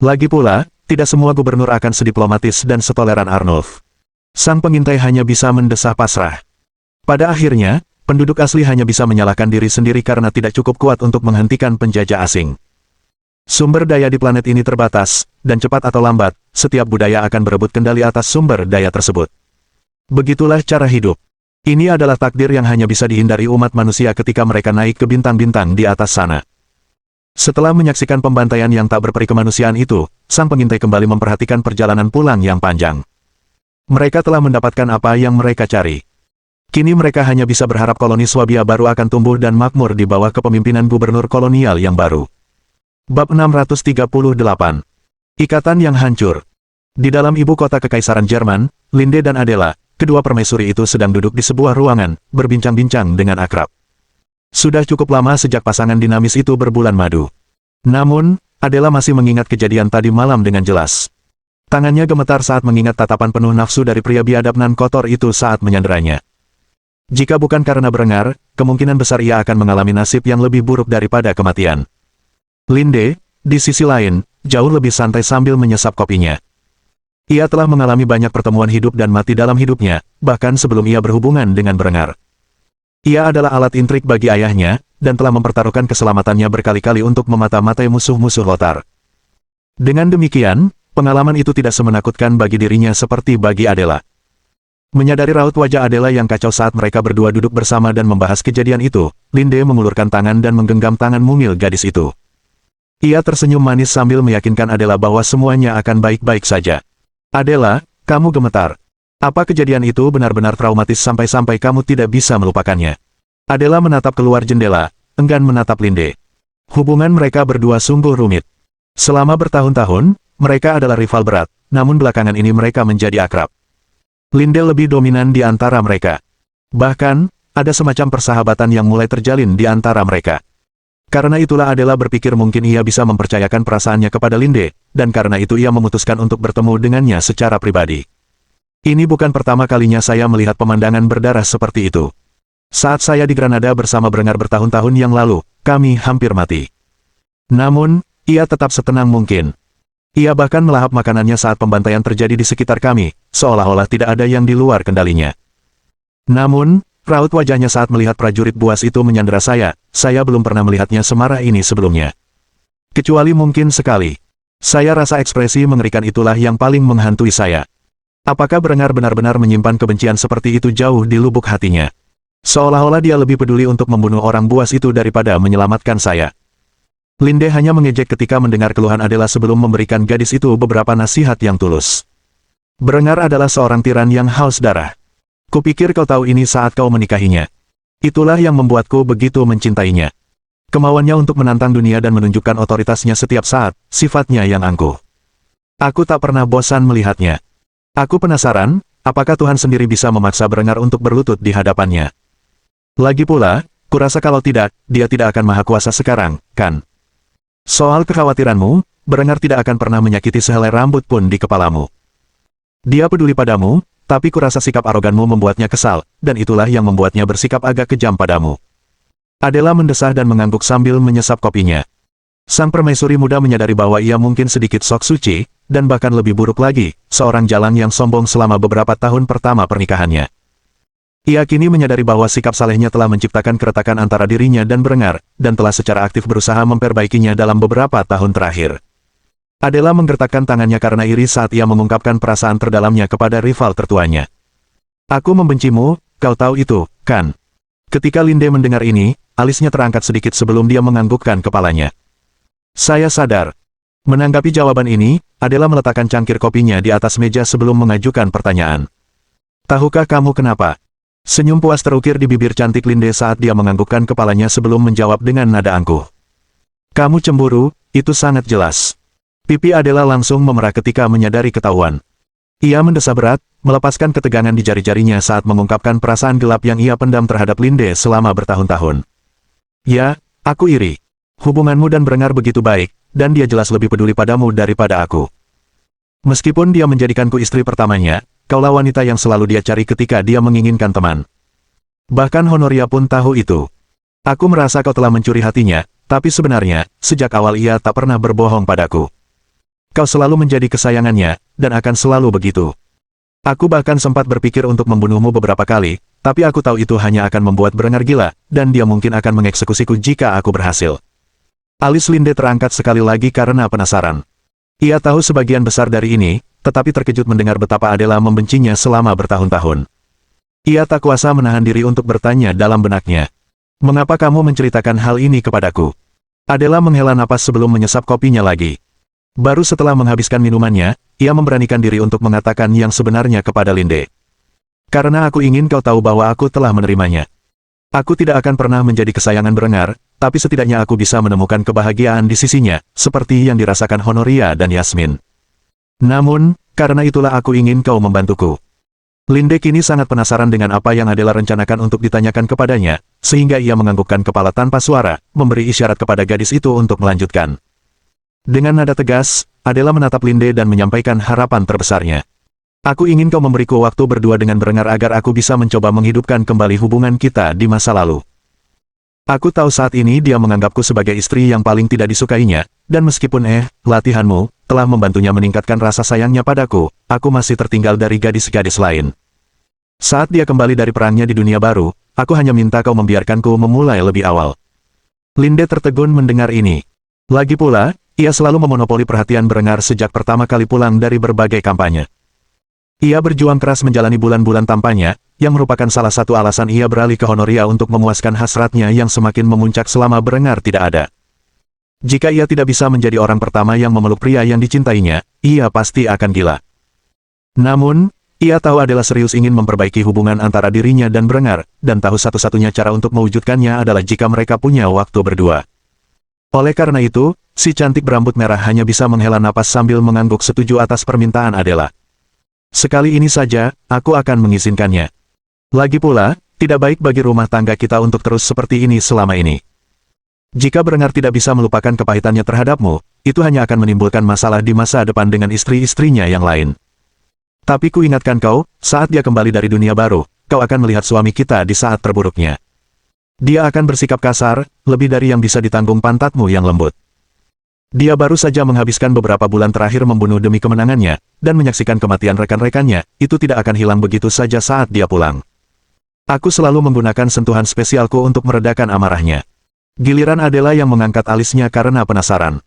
Lagi pula, tidak semua gubernur akan sediplomatis dan setoleran Arnulf. Sang pengintai hanya bisa mendesah pasrah. Pada akhirnya, penduduk asli hanya bisa menyalahkan diri sendiri karena tidak cukup kuat untuk menghentikan penjajah asing. Sumber daya di planet ini terbatas, dan cepat atau lambat, setiap budaya akan berebut kendali atas sumber daya tersebut. Begitulah cara hidup. Ini adalah takdir yang hanya bisa dihindari umat manusia ketika mereka naik ke bintang-bintang di atas sana. Setelah menyaksikan pembantaian yang tak berperi kemanusiaan itu, sang pengintai kembali memperhatikan perjalanan pulang yang panjang. Mereka telah mendapatkan apa yang mereka cari. Kini mereka hanya bisa berharap koloni Swabia baru akan tumbuh dan makmur di bawah kepemimpinan gubernur kolonial yang baru. Bab 638. Ikatan yang hancur. Di dalam ibu kota Kekaisaran Jerman, Linde dan Adela, kedua permaisuri itu sedang duduk di sebuah ruangan, berbincang-bincang dengan akrab. Sudah cukup lama sejak pasangan dinamis itu berbulan madu. Namun, Adela masih mengingat kejadian tadi malam dengan jelas. Tangannya gemetar saat mengingat tatapan penuh nafsu dari pria biadab nan kotor itu saat menyanderanya. Jika bukan karena Berengar, kemungkinan besar ia akan mengalami nasib yang lebih buruk daripada kematian. Linde, di sisi lain, jauh lebih santai sambil menyesap kopinya. Ia telah mengalami banyak pertemuan hidup dan mati dalam hidupnya, bahkan sebelum ia berhubungan dengan Berengar. Ia adalah alat intrik bagi ayahnya, dan telah mempertaruhkan keselamatannya berkali-kali untuk memata-matai musuh-musuh Lothar. Dengan demikian, pengalaman itu tidak semenakutkan bagi dirinya seperti bagi Adela. Menyadari raut wajah Adela yang kacau saat mereka berdua duduk bersama dan membahas kejadian itu, Linde mengulurkan tangan dan menggenggam tangan mungil gadis itu. Ia tersenyum manis sambil meyakinkan Adela bahwa semuanya akan baik-baik saja. Adela, kamu gemetar. Apa kejadian itu benar-benar traumatis sampai-sampai kamu tidak bisa melupakannya? Adela menatap keluar jendela, enggan menatap Linde. Hubungan mereka berdua sungguh rumit. Selama bertahun-tahun, mereka adalah rival berat, namun belakangan ini mereka menjadi akrab. Linde lebih dominan di antara mereka. Bahkan, ada semacam persahabatan yang mulai terjalin di antara mereka. Karena itulah Adela berpikir mungkin ia bisa mempercayakan perasaannya kepada Linde, dan karena itu ia memutuskan untuk bertemu dengannya secara pribadi. Ini bukan pertama kalinya saya melihat pemandangan berdarah seperti itu. Saat saya di Granada bersama Berengar bertahun-tahun yang lalu, kami hampir mati. Namun, ia tetap setenang mungkin. Ia bahkan melahap makanannya saat pembantaian terjadi di sekitar kami, seolah-olah tidak ada yang di luar kendalinya. Namun, Raut wajahnya saat melihat prajurit buas itu menyandera saya belum pernah melihatnya semarah ini sebelumnya. Kecuali mungkin sekali. Saya rasa ekspresi mengerikan itulah yang paling menghantui saya. Apakah Brengar benar-benar menyimpan kebencian seperti itu jauh di lubuk hatinya? Seolah-olah dia lebih peduli untuk membunuh orang buas itu daripada menyelamatkan saya. Linde hanya mengejek ketika mendengar keluhan Adela sebelum memberikan gadis itu beberapa nasihat yang tulus. Brengar adalah seorang tiran yang haus darah. Kupikir kau tahu ini saat kau menikahinya. Itulah yang membuatku begitu mencintainya. Kemauannya untuk menantang dunia dan menunjukkan otoritasnya setiap saat, sifatnya yang angkuh. Aku tak pernah bosan melihatnya. Aku penasaran, apakah Tuhan sendiri bisa memaksa Brengar untuk berlutut di hadapannya. Lagi pula, kurasa kalau tidak, dia tidak akan maha kuasa sekarang, kan? Soal kekhawatiranmu, Brengar tidak akan pernah menyakiti sehelai rambut pun di kepalamu. Dia peduli padamu, tapi kurasa sikap aroganmu membuatnya kesal, dan itulah yang membuatnya bersikap agak kejam padamu. Adela mendesah dan mengangguk sambil menyesap kopinya. Sang permaisuri muda menyadari bahwa ia mungkin sedikit sok suci, dan bahkan lebih buruk lagi, seorang jalang yang sombong selama beberapa tahun pertama pernikahannya. Ia kini menyadari bahwa sikap salehnya telah menciptakan keretakan antara dirinya dan Brengar, dan telah secara aktif berusaha memperbaikinya dalam beberapa tahun terakhir. Adela menggertakkan tangannya karena iri saat ia mengungkapkan perasaan terdalamnya kepada rival tertuanya. Aku membencimu, kau tahu itu, kan? Ketika Linde mendengar ini, alisnya terangkat sedikit sebelum dia menganggukkan kepalanya. Saya sadar. Menanggapi jawaban ini, Adela meletakkan cangkir kopinya di atas meja sebelum mengajukan pertanyaan. Tahukah kamu kenapa? Senyum puas terukir di bibir cantik Linde saat dia menganggukkan kepalanya sebelum menjawab dengan nada angkuh. Kamu cemburu, itu sangat jelas. Pipi Adela langsung memerah ketika menyadari ketahuan. Ia mendesah berat, melepaskan ketegangan di jari-jarinya saat mengungkapkan perasaan gelap yang ia pendam terhadap Linde selama bertahun-tahun. Ya, aku iri. Hubunganmu dan Brengar begitu baik, dan dia jelas lebih peduli padamu daripada aku. Meskipun dia menjadikanku istri pertamanya, kaulah wanita yang selalu dia cari ketika dia menginginkan teman. Bahkan Honoria pun tahu itu. Aku merasa kau telah mencuri hatinya, tapi sebenarnya, sejak awal ia tak pernah berbohong padaku. Kau selalu menjadi kesayangannya, dan akan selalu begitu. Aku bahkan sempat berpikir untuk membunuhmu beberapa kali, tapi aku tahu itu hanya akan membuat Brengar gila, dan dia mungkin akan mengeksekusiku jika aku berhasil. Alis Linde terangkat sekali lagi karena penasaran. Ia tahu sebagian besar dari ini, tetapi terkejut mendengar betapa Adela membencinya selama bertahun-tahun. Ia tak kuasa menahan diri untuk bertanya dalam benaknya. Mengapa kamu menceritakan hal ini kepadaku? Adela menghela napas sebelum menyesap kopinya lagi. Baru setelah menghabiskan minumannya, ia memberanikan diri untuk mengatakan yang sebenarnya kepada Linde. Karena aku ingin kau tahu bahwa aku telah menerimanya. Aku tidak akan pernah menjadi kesayangan Brengar, tapi setidaknya aku bisa menemukan kebahagiaan di sisinya, seperti yang dirasakan Honoria dan Yasmin. Namun, karena itulah aku ingin kau membantuku. Linde kini sangat penasaran dengan apa yang Adela rencanakan untuk ditanyakan kepadanya, sehingga ia menganggukkan kepala tanpa suara, memberi isyarat kepada gadis itu untuk melanjutkan. Dengan nada tegas, Adela menatap Linde dan menyampaikan harapan terbesarnya. Aku ingin kau memberiku waktu berdua dengan Brengar agar aku bisa mencoba menghidupkan kembali hubungan kita di masa lalu. Aku tahu saat ini dia menganggapku sebagai istri yang paling tidak disukainya, dan meskipun latihanmu telah membantunya meningkatkan rasa sayangnya padaku, aku masih tertinggal dari gadis-gadis lain. Saat dia kembali dari perangnya di dunia baru, aku hanya minta kau membiarkanku memulai lebih awal. Linde tertegun mendengar ini. Lagi pula, ia selalu memonopoli perhatian Brengar sejak pertama kali pulang dari berbagai kampanye. Ia berjuang keras menjalani bulan-bulan tampanya, yang merupakan salah satu alasan ia beralih ke Honoria untuk memuaskan hasratnya yang semakin memuncak selama Brengar tidak ada. Jika ia tidak bisa menjadi orang pertama yang memeluk pria yang dicintainya, ia pasti akan gila. Namun, ia tahu Adela serius ingin memperbaiki hubungan antara dirinya dan Brengar, dan tahu satu-satunya cara untuk mewujudkannya adalah jika mereka punya waktu berdua. Oleh karena itu, si cantik berambut merah hanya bisa menghela napas sambil mengangguk setuju atas permintaan Adela. Sekali ini saja, aku akan mengizinkannya. Lagi pula, tidak baik bagi rumah tangga kita untuk terus seperti ini selama ini. Jika Brengar tidak bisa melupakan kepahitannya terhadapmu, itu hanya akan menimbulkan masalah di masa depan dengan istri-istrinya yang lain. Tapi ku ingatkan kau, saat dia kembali dari dunia baru, kau akan melihat suami kita di saat terburuknya. Dia akan bersikap kasar, lebih dari yang bisa ditanggung pantatmu yang lembut. Dia baru saja menghabiskan beberapa bulan terakhir membunuh demi kemenangannya, dan menyaksikan kematian rekan-rekannya, itu tidak akan hilang begitu saja saat dia pulang. Aku selalu menggunakan sentuhan spesialku untuk meredakan amarahnya. Giliran Adela yang mengangkat alisnya karena penasaran.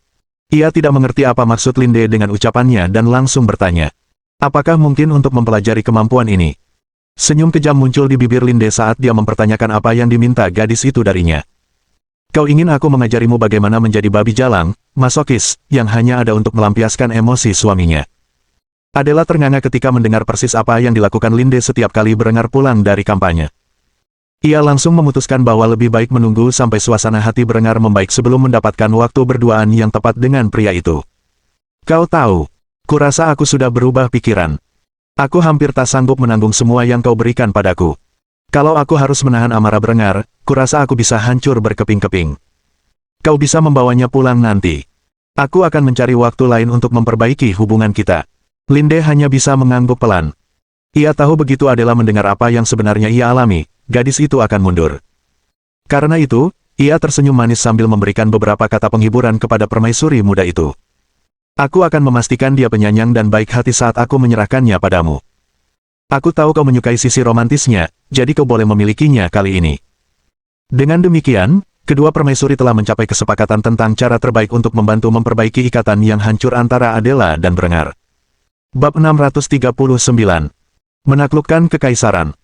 Ia tidak mengerti apa maksud Linde dengan ucapannya dan langsung bertanya. Apakah mungkin untuk mempelajari kemampuan ini? Senyum kejam muncul di bibir Linde saat dia mempertanyakan apa yang diminta gadis itu darinya. Kau ingin aku mengajarimu bagaimana menjadi babi jalang, masokis, yang hanya ada untuk melampiaskan emosi suaminya. Adela ternganga ketika mendengar persis apa yang dilakukan Linde setiap kali Berengar pulang dari kampanye. Ia langsung memutuskan bahwa lebih baik menunggu sampai suasana hati Berengar membaik sebelum mendapatkan waktu berduaan yang tepat dengan pria itu. Kau tahu, kurasa aku sudah berubah pikiran. Aku hampir tak sanggup menanggung semua yang kau berikan padaku. Kalau aku harus menahan amarah Berengar, kurasa aku bisa hancur berkeping-keping. Kau bisa membawanya pulang nanti. Aku akan mencari waktu lain untuk memperbaiki hubungan kita. Linde hanya bisa mengangguk pelan. Ia tahu begitu Adela mendengar apa yang sebenarnya ia alami, gadis itu akan mundur. Karena itu, ia tersenyum manis sambil memberikan beberapa kata penghiburan kepada permaisuri muda itu. Aku akan memastikan dia penyayang dan baik hati saat aku menyerahkannya padamu. Aku tahu kau menyukai sisi romantisnya, jadi kau boleh memilikinya kali ini. Dengan demikian, kedua permaisuri telah mencapai kesepakatan tentang cara terbaik untuk membantu memperbaiki ikatan yang hancur antara Adela dan Berengar. Bab 639. Menaklukkan Kekaisaran.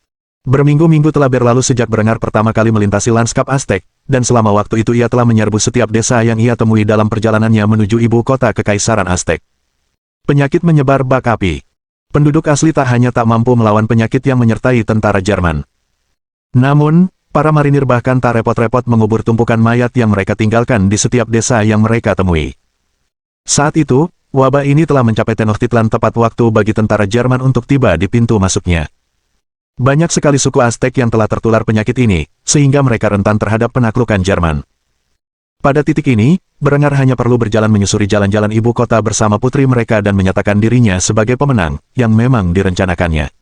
Berminggu-minggu telah berlalu sejak Berengar pertama kali melintasi lanskap Aztek, dan selama waktu itu ia telah menyerbu setiap desa yang ia temui dalam perjalanannya menuju ibu kota Kekaisaran Aztek. Penyakit menyebar bak api. Penduduk asli tak hanya tak mampu melawan penyakit yang menyertai tentara Jerman. Namun, para marinir bahkan tak repot-repot mengubur tumpukan mayat yang mereka tinggalkan di setiap desa yang mereka temui. Saat itu, wabah ini telah mencapai Tenochtitlan tepat waktu bagi tentara Jerman untuk tiba di pintu masuknya. Banyak sekali suku Aztek yang telah tertular penyakit ini, sehingga mereka rentan terhadap penaklukan Jerman. Pada titik ini, Berengar hanya perlu berjalan menyusuri jalan-jalan ibu kota bersama putri mereka dan menyatakan dirinya sebagai pemenang, yang memang direncanakannya.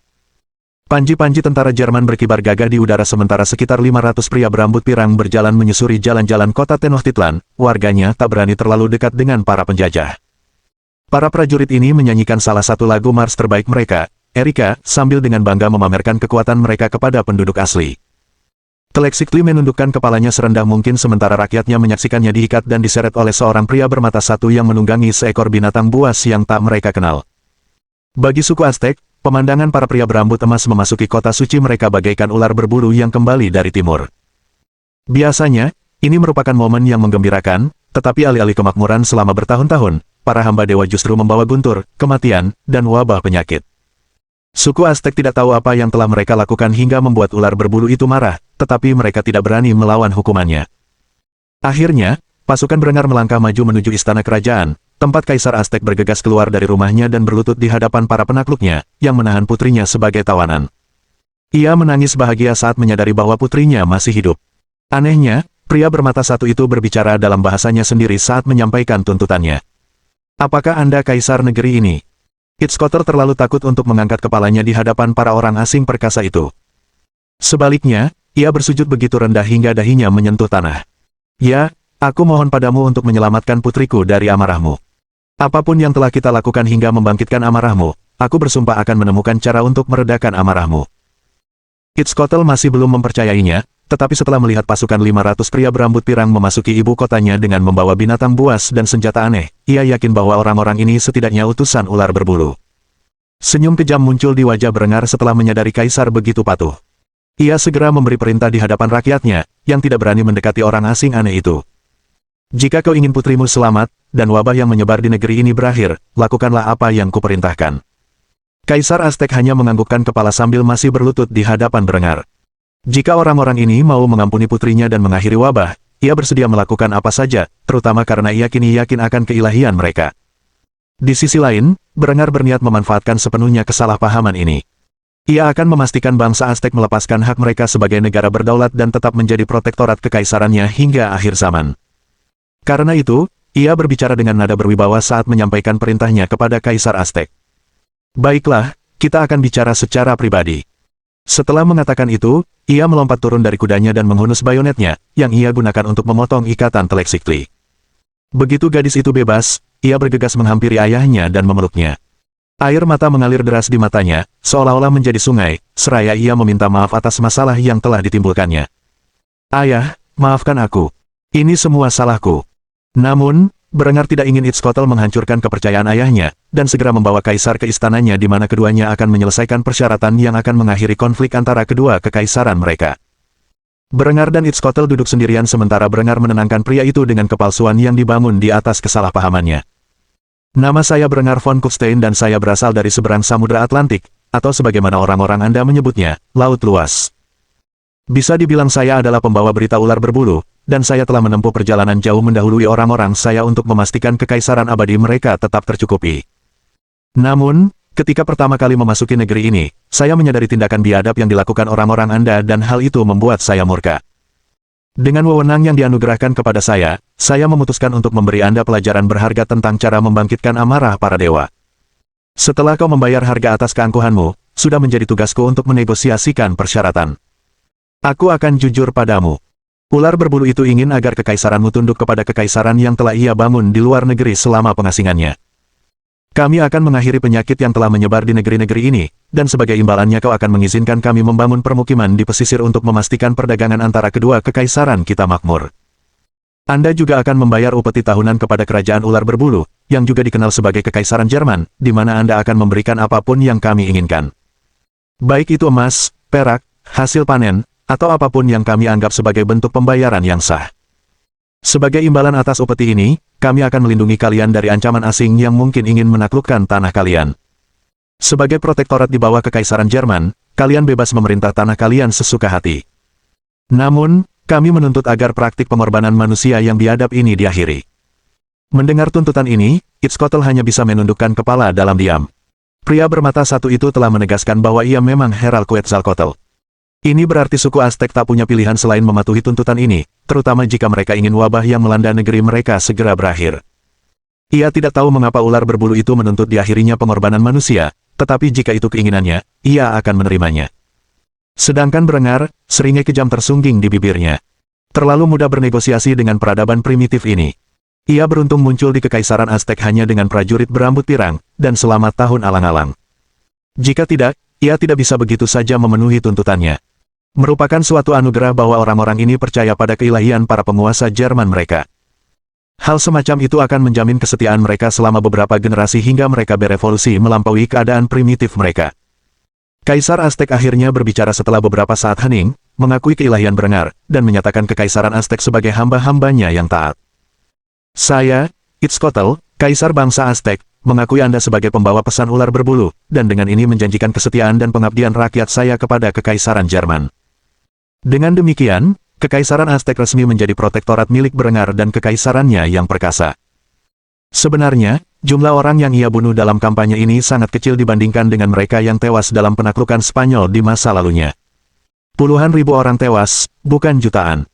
Panji-panji tentara Jerman berkibar gagah di udara sementara sekitar 500 pria berambut pirang berjalan menyusuri jalan-jalan kota Tenochtitlan, warganya tak berani terlalu dekat dengan para penjajah. Para prajurit ini menyanyikan salah satu lagu mars terbaik mereka, Erika, sambil dengan bangga memamerkan kekuatan mereka kepada penduduk asli. Teleksikli menundukkan kepalanya serendah mungkin sementara rakyatnya menyaksikannya diikat dan diseret oleh seorang pria bermata satu yang menunggangi seekor binatang buas yang tak mereka kenal. Bagi suku Aztek, pemandangan para pria berambut emas memasuki kota suci mereka bagaikan ular berbulu yang kembali dari timur. Biasanya, ini merupakan momen yang menggembirakan, tetapi alih-alih kemakmuran selama bertahun-tahun, para hamba dewa justru membawa guntur, kematian, dan wabah penyakit. Suku Aztek tidak tahu apa yang telah mereka lakukan hingga membuat ular berbulu itu marah, tetapi mereka tidak berani melawan hukumannya. Akhirnya, pasukan Berengar melangkah maju menuju istana kerajaan, tempat Kaisar Aztek bergegas keluar dari rumahnya dan berlutut di hadapan para penakluknya, yang menahan putrinya sebagai tawanan. Ia menangis bahagia saat menyadari bahwa putrinya masih hidup. Anehnya, pria bermata satu itu berbicara dalam bahasanya sendiri saat menyampaikan tuntutannya. Apakah Anda Kaisar negeri ini? Itzkotter terlalu takut untuk mengangkat kepalanya di hadapan para orang asing perkasa itu. Sebaliknya, ia bersujud begitu rendah hingga dahinya menyentuh tanah. Ya, aku mohon padamu untuk menyelamatkan putriku dari amarahmu. Apapun yang telah kita lakukan hingga membangkitkan amarahmu, aku bersumpah akan menemukan cara untuk meredakan amarahmu. Itzkotter masih belum mempercayainya, tetapi setelah melihat pasukan 500 pria berambut pirang memasuki ibu kotanya dengan membawa binatang buas dan senjata aneh, ia yakin bahwa orang-orang ini setidaknya utusan ular berbulu. Senyum kejam muncul di wajah Berengar setelah menyadari Kaisar begitu patuh. Ia segera memberi perintah di hadapan rakyatnya, yang tidak berani mendekati orang asing aneh itu. Jika kau ingin putrimu selamat, dan wabah yang menyebar di negeri ini berakhir, lakukanlah apa yang kuperintahkan. Kaisar Aztek hanya menganggukkan kepala sambil masih berlutut di hadapan Berengar. Jika orang-orang ini mau mengampuni putrinya dan mengakhiri wabah, ia bersedia melakukan apa saja, terutama karena ia kini yakin akan keilahian mereka. Di sisi lain, Berengar berniat memanfaatkan sepenuhnya kesalahpahaman ini. Ia akan memastikan bangsa Aztek melepaskan hak mereka sebagai negara berdaulat dan tetap menjadi protektorat kekaisarannya hingga akhir zaman. Karena itu, ia berbicara dengan nada berwibawa saat menyampaikan perintahnya kepada Kaisar Aztek. Baiklah, kita akan bicara secara pribadi. Setelah mengatakan itu, ia melompat turun dari kudanya dan menghunus bayonetnya, yang ia gunakan untuk memotong ikatan Teleksikli. Begitu gadis itu bebas, ia bergegas menghampiri ayahnya dan memeluknya. Air mata mengalir deras di matanya, seolah-olah menjadi sungai, seraya ia meminta maaf atas masalah yang telah ditimbulkannya. Ayah, maafkan aku. Ini semua salahku. Namun, Berengar tidak ingin Itzkotel menghancurkan kepercayaan ayahnya, dan segera membawa kaisar ke istananya di mana keduanya akan menyelesaikan persyaratan yang akan mengakhiri konflik antara kedua kekaisaran mereka. Berengar dan Itzkotel duduk sendirian sementara Berengar menenangkan pria itu dengan kepalsuan yang dibangun di atas kesalahpahamannya. Nama saya Berengar von Kufstein dan saya berasal dari seberang Samudra Atlantik, atau sebagaimana orang-orang Anda menyebutnya, Laut Luas. Bisa dibilang saya adalah pembawa berita ular berbulu, dan saya telah menempuh perjalanan jauh mendahului orang-orang saya untuk memastikan kekaisaran abadi mereka tetap tercukupi. Namun, ketika pertama kali memasuki negeri ini, saya menyadari tindakan biadab yang dilakukan orang-orang Anda dan hal itu membuat saya murka. Dengan wewenang yang dianugerahkan kepada saya memutuskan untuk memberi Anda pelajaran berharga tentang cara membangkitkan amarah para dewa. Setelah kau membayar harga atas keangkuhanmu, sudah menjadi tugasku untuk menegosiasikan persyaratan. Aku akan jujur padamu. Ular berbulu itu ingin agar kekaisaranmu tunduk kepada kekaisaran yang telah ia bangun di luar negeri selama pengasingannya. Kami akan mengakhiri penyakit yang telah menyebar di negeri-negeri ini, dan sebagai imbalannya kau akan mengizinkan kami membangun permukiman di pesisir untuk memastikan perdagangan antara kedua kekaisaran kita makmur. Anda juga akan membayar upeti tahunan kepada kerajaan ular berbulu, yang juga dikenal sebagai kekaisaran Jerman, di mana Anda akan memberikan apapun yang kami inginkan. Baik itu emas, perak, hasil panen, atau apapun yang kami anggap sebagai bentuk pembayaran yang sah. Sebagai imbalan atas upeti ini, kami akan melindungi kalian dari ancaman asing yang mungkin ingin menaklukkan tanah kalian. Sebagai protektorat di bawah kekaisaran Jerman, kalian bebas memerintah tanah kalian sesuka hati. Namun, kami menuntut agar praktik pengorbanan manusia yang biadab ini diakhiri. Mendengar tuntutan ini, Itzkotel hanya bisa menundukkan kepala dalam diam. Pria bermata satu itu telah menegaskan bahwa ia memang Herald Quetzalcoatl. Ini berarti suku Aztek tak punya pilihan selain mematuhi tuntutan ini, terutama jika mereka ingin wabah yang melanda negeri mereka segera berakhir. Ia tidak tahu mengapa ular berbulu itu menuntut diakhirinya pengorbanan manusia, tetapi jika itu keinginannya, ia akan menerimanya. Sedangkan Berengar, seringnya kejam tersungging di bibirnya. Terlalu mudah bernegosiasi dengan peradaban primitif ini. Ia beruntung muncul di kekaisaran Aztek hanya dengan prajurit berambut pirang, dan selama tahun alang-alang. Jika tidak, ia tidak bisa begitu saja memenuhi tuntutannya. Merupakan suatu anugerah bahwa orang-orang ini percaya pada keilahian para penguasa Jerman mereka. Hal semacam itu akan menjamin kesetiaan mereka selama beberapa generasi hingga mereka berevolusi melampaui keadaan primitif mereka. Kaisar Aztek akhirnya berbicara setelah beberapa saat hening, mengakui keilahian Berengar, dan menyatakan kekaisaran Aztek sebagai hamba-hambanya yang taat. Saya, Itzkotel, Kaisar bangsa Aztek, mengakui Anda sebagai pembawa pesan ular berbulu, dan dengan ini menjanjikan kesetiaan dan pengabdian rakyat saya kepada kekaisaran Jerman. Dengan demikian, kekaisaran Aztek resmi menjadi protektorat milik Berengar dan kekaisarannya yang perkasa. Sebenarnya, jumlah orang yang ia bunuh dalam kampanye ini sangat kecil dibandingkan dengan mereka yang tewas dalam penaklukan Spanyol di masa lalunya. Puluhan ribu orang tewas, bukan jutaan.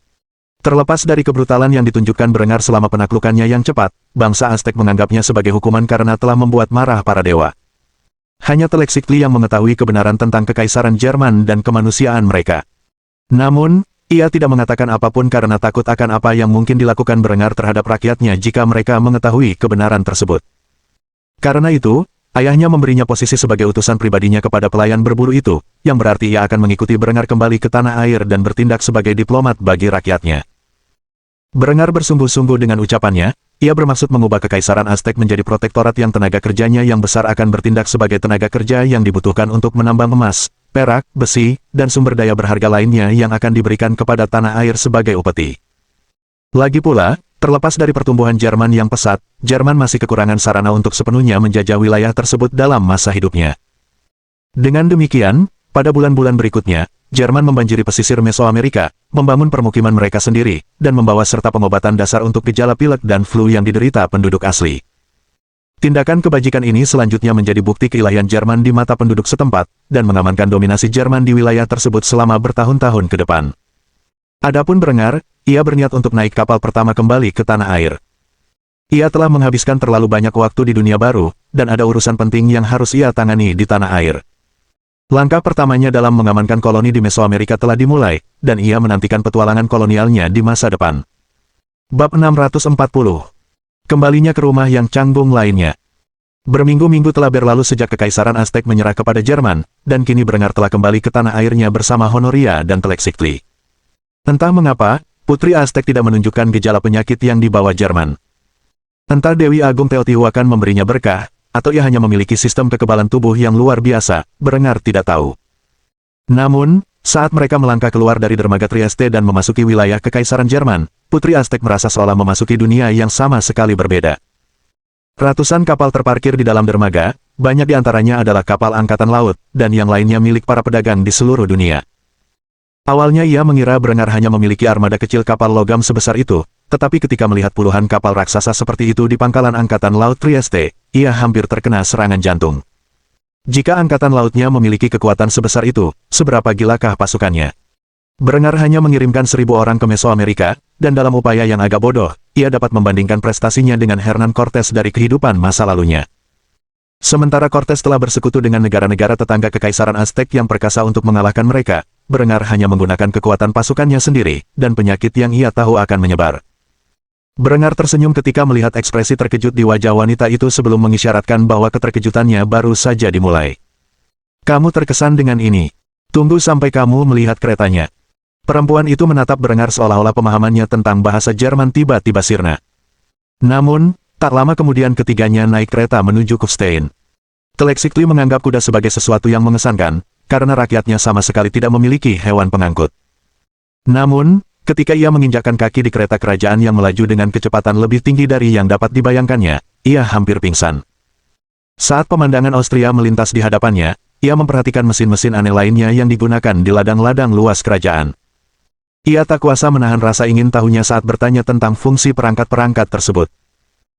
Terlepas dari kebrutalan yang ditunjukkan Berengar selama penaklukannya yang cepat, bangsa Aztek menganggapnya sebagai hukuman karena telah membuat marah para dewa. Hanya Telexictli yang mengetahui kebenaran tentang kekaisaran Jerman dan kemanusiaan mereka. Namun, ia tidak mengatakan apapun karena takut akan apa yang mungkin dilakukan Berengar terhadap rakyatnya jika mereka mengetahui kebenaran tersebut. Karena itu, ayahnya memberinya posisi sebagai utusan pribadinya kepada pelayan berburu itu, yang berarti ia akan mengikuti Berengar kembali ke tanah air dan bertindak sebagai diplomat bagi rakyatnya. Berengar bersungguh-sungguh dengan ucapannya, ia bermaksud mengubah kekaisaran Aztek menjadi protektorat yang tenaga kerjanya yang besar akan bertindak sebagai tenaga kerja yang dibutuhkan untuk menambang emas, perak, besi, dan sumber daya berharga lainnya yang akan diberikan kepada tanah air sebagai upeti. Lagi pula, terlepas dari pertumbuhan Jerman yang pesat, Jerman masih kekurangan sarana untuk sepenuhnya menjajah wilayah tersebut dalam masa hidupnya. Dengan demikian, pada bulan-bulan berikutnya, Jerman membanjiri pesisir Mesoamerika, membangun permukiman mereka sendiri, dan membawa serta pengobatan dasar untuk gejala pilek dan flu yang diderita penduduk asli. Tindakan kebajikan ini selanjutnya menjadi bukti keilahian Jerman di mata penduduk setempat, dan mengamankan dominasi Jerman di wilayah tersebut selama bertahun-tahun ke depan. Adapun Berengar, ia berniat untuk naik kapal pertama kembali ke tanah air. Ia telah menghabiskan terlalu banyak waktu di dunia baru, dan ada urusan penting yang harus ia tangani di tanah air. Langkah pertamanya dalam mengamankan koloni di Mesoamerika telah dimulai, dan ia menantikan petualangan kolonialnya di masa depan. Bab 640. Kembalinya ke rumah yang canggung lainnya. Berminggu-minggu telah berlalu sejak Kekaisaran Aztec menyerah kepada Jerman, dan kini Berengar telah kembali ke tanah airnya bersama Honoria dan Tlaxcatli. Entah mengapa, Putri Aztec tidak menunjukkan gejala penyakit yang dibawa Jerman. Entah Dewi Agung Teotihuacan memberinya berkah, atau ia hanya memiliki sistem kekebalan tubuh yang luar biasa, Berengar tidak tahu. Namun, saat mereka melangkah keluar dari dermaga Trieste dan memasuki wilayah Kekaisaran Jerman, Putri Aztec merasa seolah memasuki dunia yang sama sekali berbeda. Ratusan kapal terparkir di dalam dermaga, banyak di antaranya adalah kapal angkatan laut, dan yang lainnya milik para pedagang di seluruh dunia. Awalnya ia mengira Berengar hanya memiliki armada kecil kapal logam sebesar itu, tetapi ketika melihat puluhan kapal raksasa seperti itu di pangkalan angkatan laut Trieste, ia hampir terkena serangan jantung. Jika angkatan lautnya memiliki kekuatan sebesar itu, seberapa gilakah pasukannya? Berengar hanya mengirimkan 1.000 orang ke Mesoamerika, dan dalam upaya yang agak bodoh, ia dapat membandingkan prestasinya dengan Hernan Cortes dari kehidupan masa lalunya. Sementara Cortes telah bersekutu dengan negara-negara tetangga Kekaisaran Aztec yang perkasa untuk mengalahkan mereka, Berengar hanya menggunakan kekuatan pasukannya sendiri, dan penyakit yang ia tahu akan menyebar. Berengar tersenyum ketika melihat ekspresi terkejut di wajah wanita itu sebelum mengisyaratkan bahwa keterkejutannya baru saja dimulai. "Kamu terkesan dengan ini. Tunggu sampai kamu melihat keretanya." Perempuan itu menatap Berengar seolah-olah pemahamannya tentang bahasa Jerman tiba-tiba sirna. Namun, tak lama kemudian ketiganya naik kereta menuju Kufstein. Tlaxcatli menganggap kuda sebagai sesuatu yang mengesankan, karena rakyatnya sama sekali tidak memiliki hewan pengangkut. Namun, ketika ia menginjakkan kaki di kereta kerajaan yang melaju dengan kecepatan lebih tinggi dari yang dapat dibayangkannya, ia hampir pingsan. Saat pemandangan Austria melintas di hadapannya, ia memperhatikan mesin-mesin aneh lainnya yang digunakan di ladang-ladang luas kerajaan. Ia tak kuasa menahan rasa ingin tahunya saat bertanya tentang fungsi perangkat-perangkat tersebut.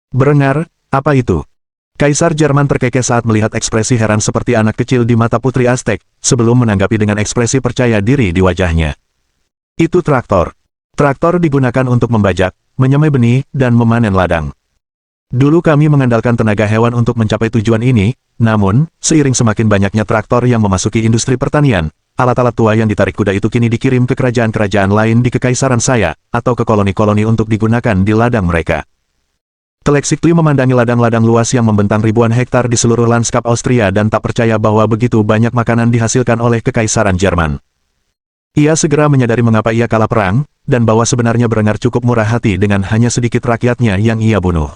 "Berengar, apa itu?" Kaisar Jerman terkekeh saat melihat ekspresi heran seperti anak kecil di mata Putri Aztec, sebelum menanggapi dengan ekspresi percaya diri di wajahnya. "Itu traktor. Traktor digunakan untuk membajak, menyemai benih, dan memanen ladang. Dulu kami mengandalkan tenaga hewan untuk mencapai tujuan ini, namun, seiring semakin banyaknya traktor yang memasuki industri pertanian, alat-alat tua yang ditarik kuda itu kini dikirim ke kerajaan-kerajaan lain di kekaisaran saya, atau ke koloni-koloni untuk digunakan di ladang mereka." Tlaxcatli memandangi ladang-ladang luas yang membentang ribuan hektar di seluruh lanskap Austria dan tak percaya bahwa begitu banyak makanan dihasilkan oleh kekaisaran Jerman. Ia segera menyadari mengapa ia kalah perang, dan bahwa sebenarnya Berengar cukup murah hati dengan hanya sedikit rakyatnya yang ia bunuh.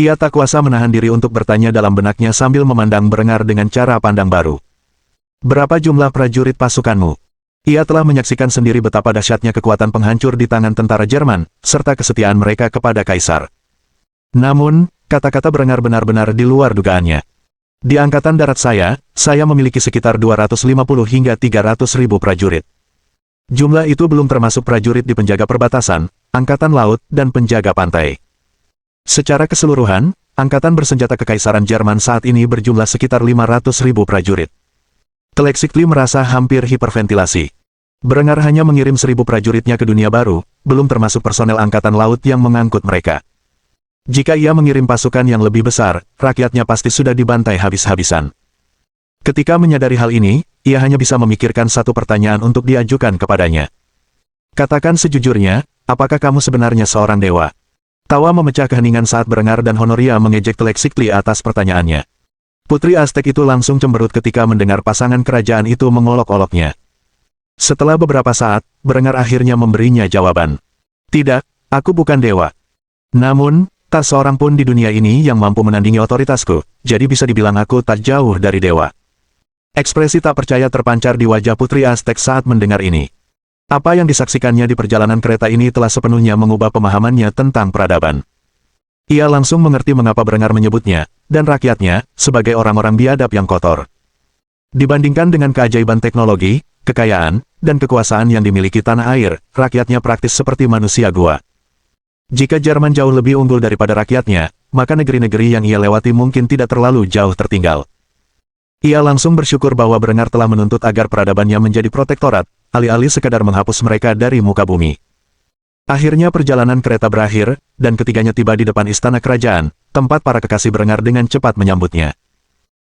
Ia tak kuasa menahan diri untuk bertanya dalam benaknya sambil memandang Berengar dengan cara pandang baru. "Berapa jumlah prajurit pasukanmu?" Ia telah menyaksikan sendiri betapa dahsyatnya kekuatan penghancur di tangan tentara Jerman, serta kesetiaan mereka kepada Kaisar. Namun, kata-kata Berengar benar-benar di luar dugaannya. "Di Angkatan Darat saya memiliki sekitar 250 hingga 300 ribu prajurit. Jumlah itu belum termasuk prajurit di penjaga perbatasan, angkatan laut, dan penjaga pantai. Secara keseluruhan, angkatan bersenjata Kekaisaran Jerman saat ini berjumlah sekitar 500 ribu prajurit." Tlaxcatli merasa hampir hiperventilasi. Berengar hanya mengirim 1.000 prajuritnya ke dunia baru, belum termasuk personel angkatan laut yang mengangkut mereka. Jika ia mengirim pasukan yang lebih besar, rakyatnya pasti sudah dibantai habis-habisan. Ketika menyadari hal ini, ia hanya bisa memikirkan satu pertanyaan untuk diajukan kepadanya. "Katakan sejujurnya, apakah kamu sebenarnya seorang dewa?" Tawa memecah keheningan saat Berengar dan Honoria mengejek Tlaxcatli atas pertanyaannya. Putri Aztec itu langsung cemberut ketika mendengar pasangan kerajaan itu mengolok-oloknya. Setelah beberapa saat, Berengar akhirnya memberinya jawaban. "Tidak, aku bukan dewa. Namun, tak seorang pun di dunia ini yang mampu menandingi otoritasku, jadi bisa dibilang aku tak jauh dari dewa." Ekspresi tak percaya terpancar di wajah Putri Aztec saat mendengar ini. Apa yang disaksikannya di perjalanan kereta ini telah sepenuhnya mengubah pemahamannya tentang peradaban. Ia langsung mengerti mengapa Berengar menyebutnya, dan rakyatnya, sebagai orang-orang biadab yang kotor. Dibandingkan dengan keajaiban teknologi, kekayaan, dan kekuasaan yang dimiliki tanah air, rakyatnya praktis seperti manusia gua. Jika Jerman jauh lebih unggul daripada rakyatnya, maka negeri-negeri yang ia lewati mungkin tidak terlalu jauh tertinggal. Ia langsung bersyukur bahwa Berengar telah menuntut agar peradabannya menjadi protektorat, alih-alih sekadar menghapus mereka dari muka bumi. Akhirnya perjalanan kereta berakhir, dan ketiganya tiba di depan istana kerajaan, tempat para kekasih Berengar dengan cepat menyambutnya.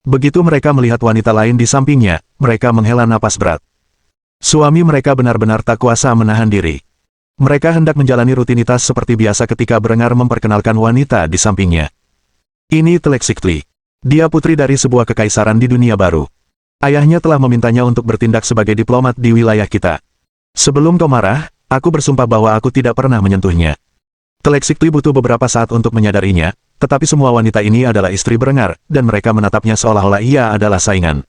Begitu mereka melihat wanita lain di sampingnya, mereka menghela napas berat. Suami mereka benar-benar tak kuasa menahan diri. Mereka hendak menjalani rutinitas seperti biasa ketika Berengar memperkenalkan wanita di sampingnya. "Ini Tlaxcatli. Dia putri dari sebuah kekaisaran di dunia baru. Ayahnya telah memintanya untuk bertindak sebagai diplomat di wilayah kita. Sebelum kau marah, aku bersumpah bahwa aku tidak pernah menyentuhnya. Teleksikli butuh beberapa saat untuk menyadarinya, tetapi semua wanita ini adalah istri Berengar, dan mereka menatapnya seolah-olah ia adalah saingan.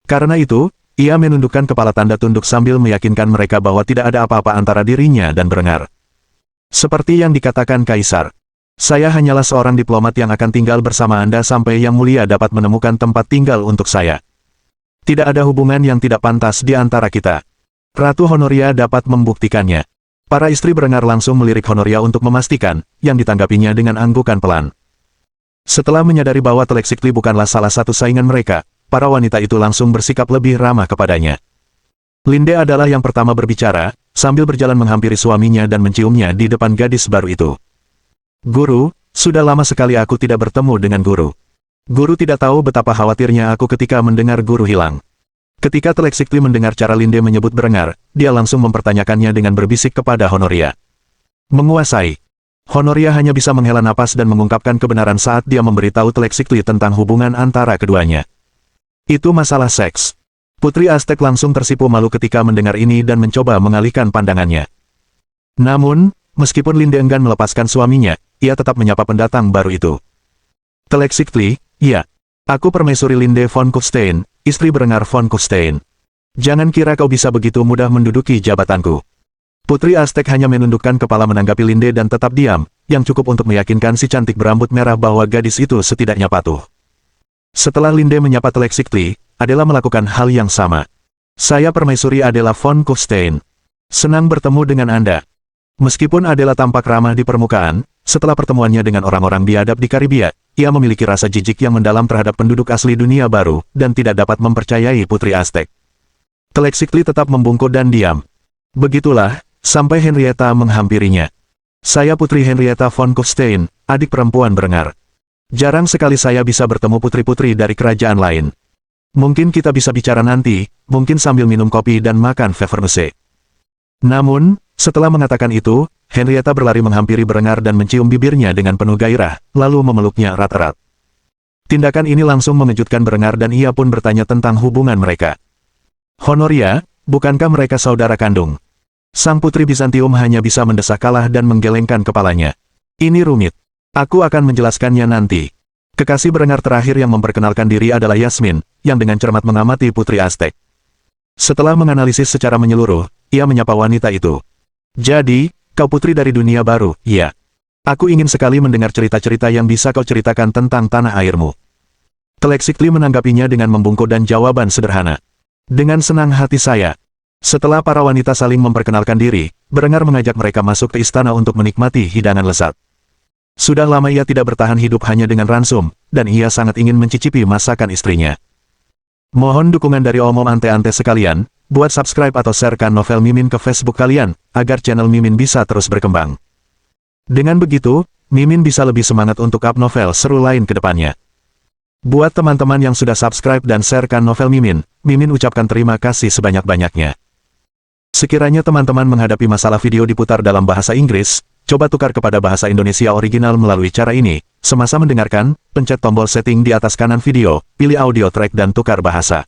Karena itu, ia menundukkan kepala tanda tunduk sambil meyakinkan mereka bahwa tidak ada apa-apa antara dirinya dan Berengar. Seperti yang dikatakan Kaisar, saya hanyalah seorang diplomat yang akan tinggal bersama Anda sampai Yang Mulia dapat menemukan tempat tinggal untuk saya. Tidak ada hubungan yang tidak pantas di antara kita. Ratu Honoria dapat membuktikannya. Para istri Berengar langsung melirik Honoria untuk memastikan, yang ditanggapinya dengan anggukan pelan. Setelah menyadari bahwa Teleksikli bukanlah salah satu saingan mereka, para wanita itu langsung bersikap lebih ramah kepadanya. Linde adalah yang pertama berbicara, sambil berjalan menghampiri suaminya dan menciumnya di depan gadis baru itu. Guru, sudah lama sekali aku tidak bertemu dengan guru. Guru tidak tahu betapa khawatirnya aku ketika mendengar guru hilang. Ketika Teleksikli mendengar cara Linde menyebut Berengar, dia langsung mempertanyakannya dengan berbisik kepada Honoria. Menguasai. Honoria hanya bisa menghela napas dan mengungkapkan kebenaran saat dia memberitahu Teleksikli tentang hubungan antara keduanya. Itu masalah seks. Putri Aztek langsung tersipu malu ketika mendengar ini dan mencoba mengalihkan pandangannya. Namun, meskipun Linde enggan melepaskan suaminya, ia tetap menyapa pendatang baru itu. Teleksikli, ya. Aku permaisuri Linde von Kufstein, istri Berengar von Kufstein. Jangan kira kau bisa begitu mudah menduduki jabatanku. Putri Aztek hanya menundukkan kepala menanggapi Linde dan tetap diam, yang cukup untuk meyakinkan si cantik berambut merah bahwa gadis itu setidaknya patuh. Setelah Linde menyapa Teleksikli, Adela melakukan hal yang sama. Saya permaisuri Adela von Kufstein. Senang bertemu dengan Anda. Meskipun Adela tampak ramah di permukaan, setelah pertemuannya dengan orang-orang biadab di Karibia, ia memiliki rasa jijik yang mendalam terhadap penduduk asli dunia baru, dan tidak dapat mempercayai Putri Aztek. Teleksikli tetap membungkuk dan diam. Begitulah, sampai Henrietta menghampirinya. Saya Putri Henrietta von Kufstein, adik perempuan Berengar. Jarang sekali saya bisa bertemu putri-putri dari kerajaan lain. Mungkin kita bisa bicara nanti, mungkin sambil minum kopi dan makan Pfeffernusse. Namun, setelah mengatakan itu, Henrietta berlari menghampiri Berengar dan mencium bibirnya dengan penuh gairah, lalu memeluknya erat-erat. Tindakan ini langsung mengejutkan Berengar dan ia pun bertanya tentang hubungan mereka. Honoria, bukankah mereka saudara kandung? Sang putri Bizantium hanya bisa mendesak kalah dan menggelengkan kepalanya. Ini rumit. Aku akan menjelaskannya nanti. Kekasih Berengar terakhir yang memperkenalkan diri adalah Yasmin, yang dengan cermat mengamati Putri Aztek. Setelah menganalisis secara menyeluruh, ia menyapa wanita itu. Jadi, kau putri dari dunia baru, iya. Aku ingin sekali mendengar cerita-cerita yang bisa kau ceritakan tentang tanah airmu. Teleksikli menanggapinya dengan membungkuk dan jawaban sederhana. Dengan senang hati saya. Setelah para wanita saling memperkenalkan diri, Berengar mengajak mereka masuk ke istana untuk menikmati hidangan lezat. Sudah lama ia tidak bertahan hidup hanya dengan ransum, dan ia sangat ingin mencicipi masakan istrinya. Mohon dukungan dari omom ante-ante sekalian, buat subscribe atau sharekan novel Mimin ke Facebook kalian, agar channel Mimin bisa terus berkembang. Dengan begitu, Mimin bisa lebih semangat untuk up novel seru lain ke depannya. Buat teman-teman yang sudah subscribe dan sharekan novel Mimin, Mimin ucapkan terima kasih sebanyak-banyaknya. Sekiranya teman-teman menghadapi masalah video diputar dalam bahasa Inggris, coba tukar kepada bahasa Indonesia original melalui cara ini. Semasa mendengarkan, pencet tombol setting di atas kanan video, pilih audio track dan tukar bahasa.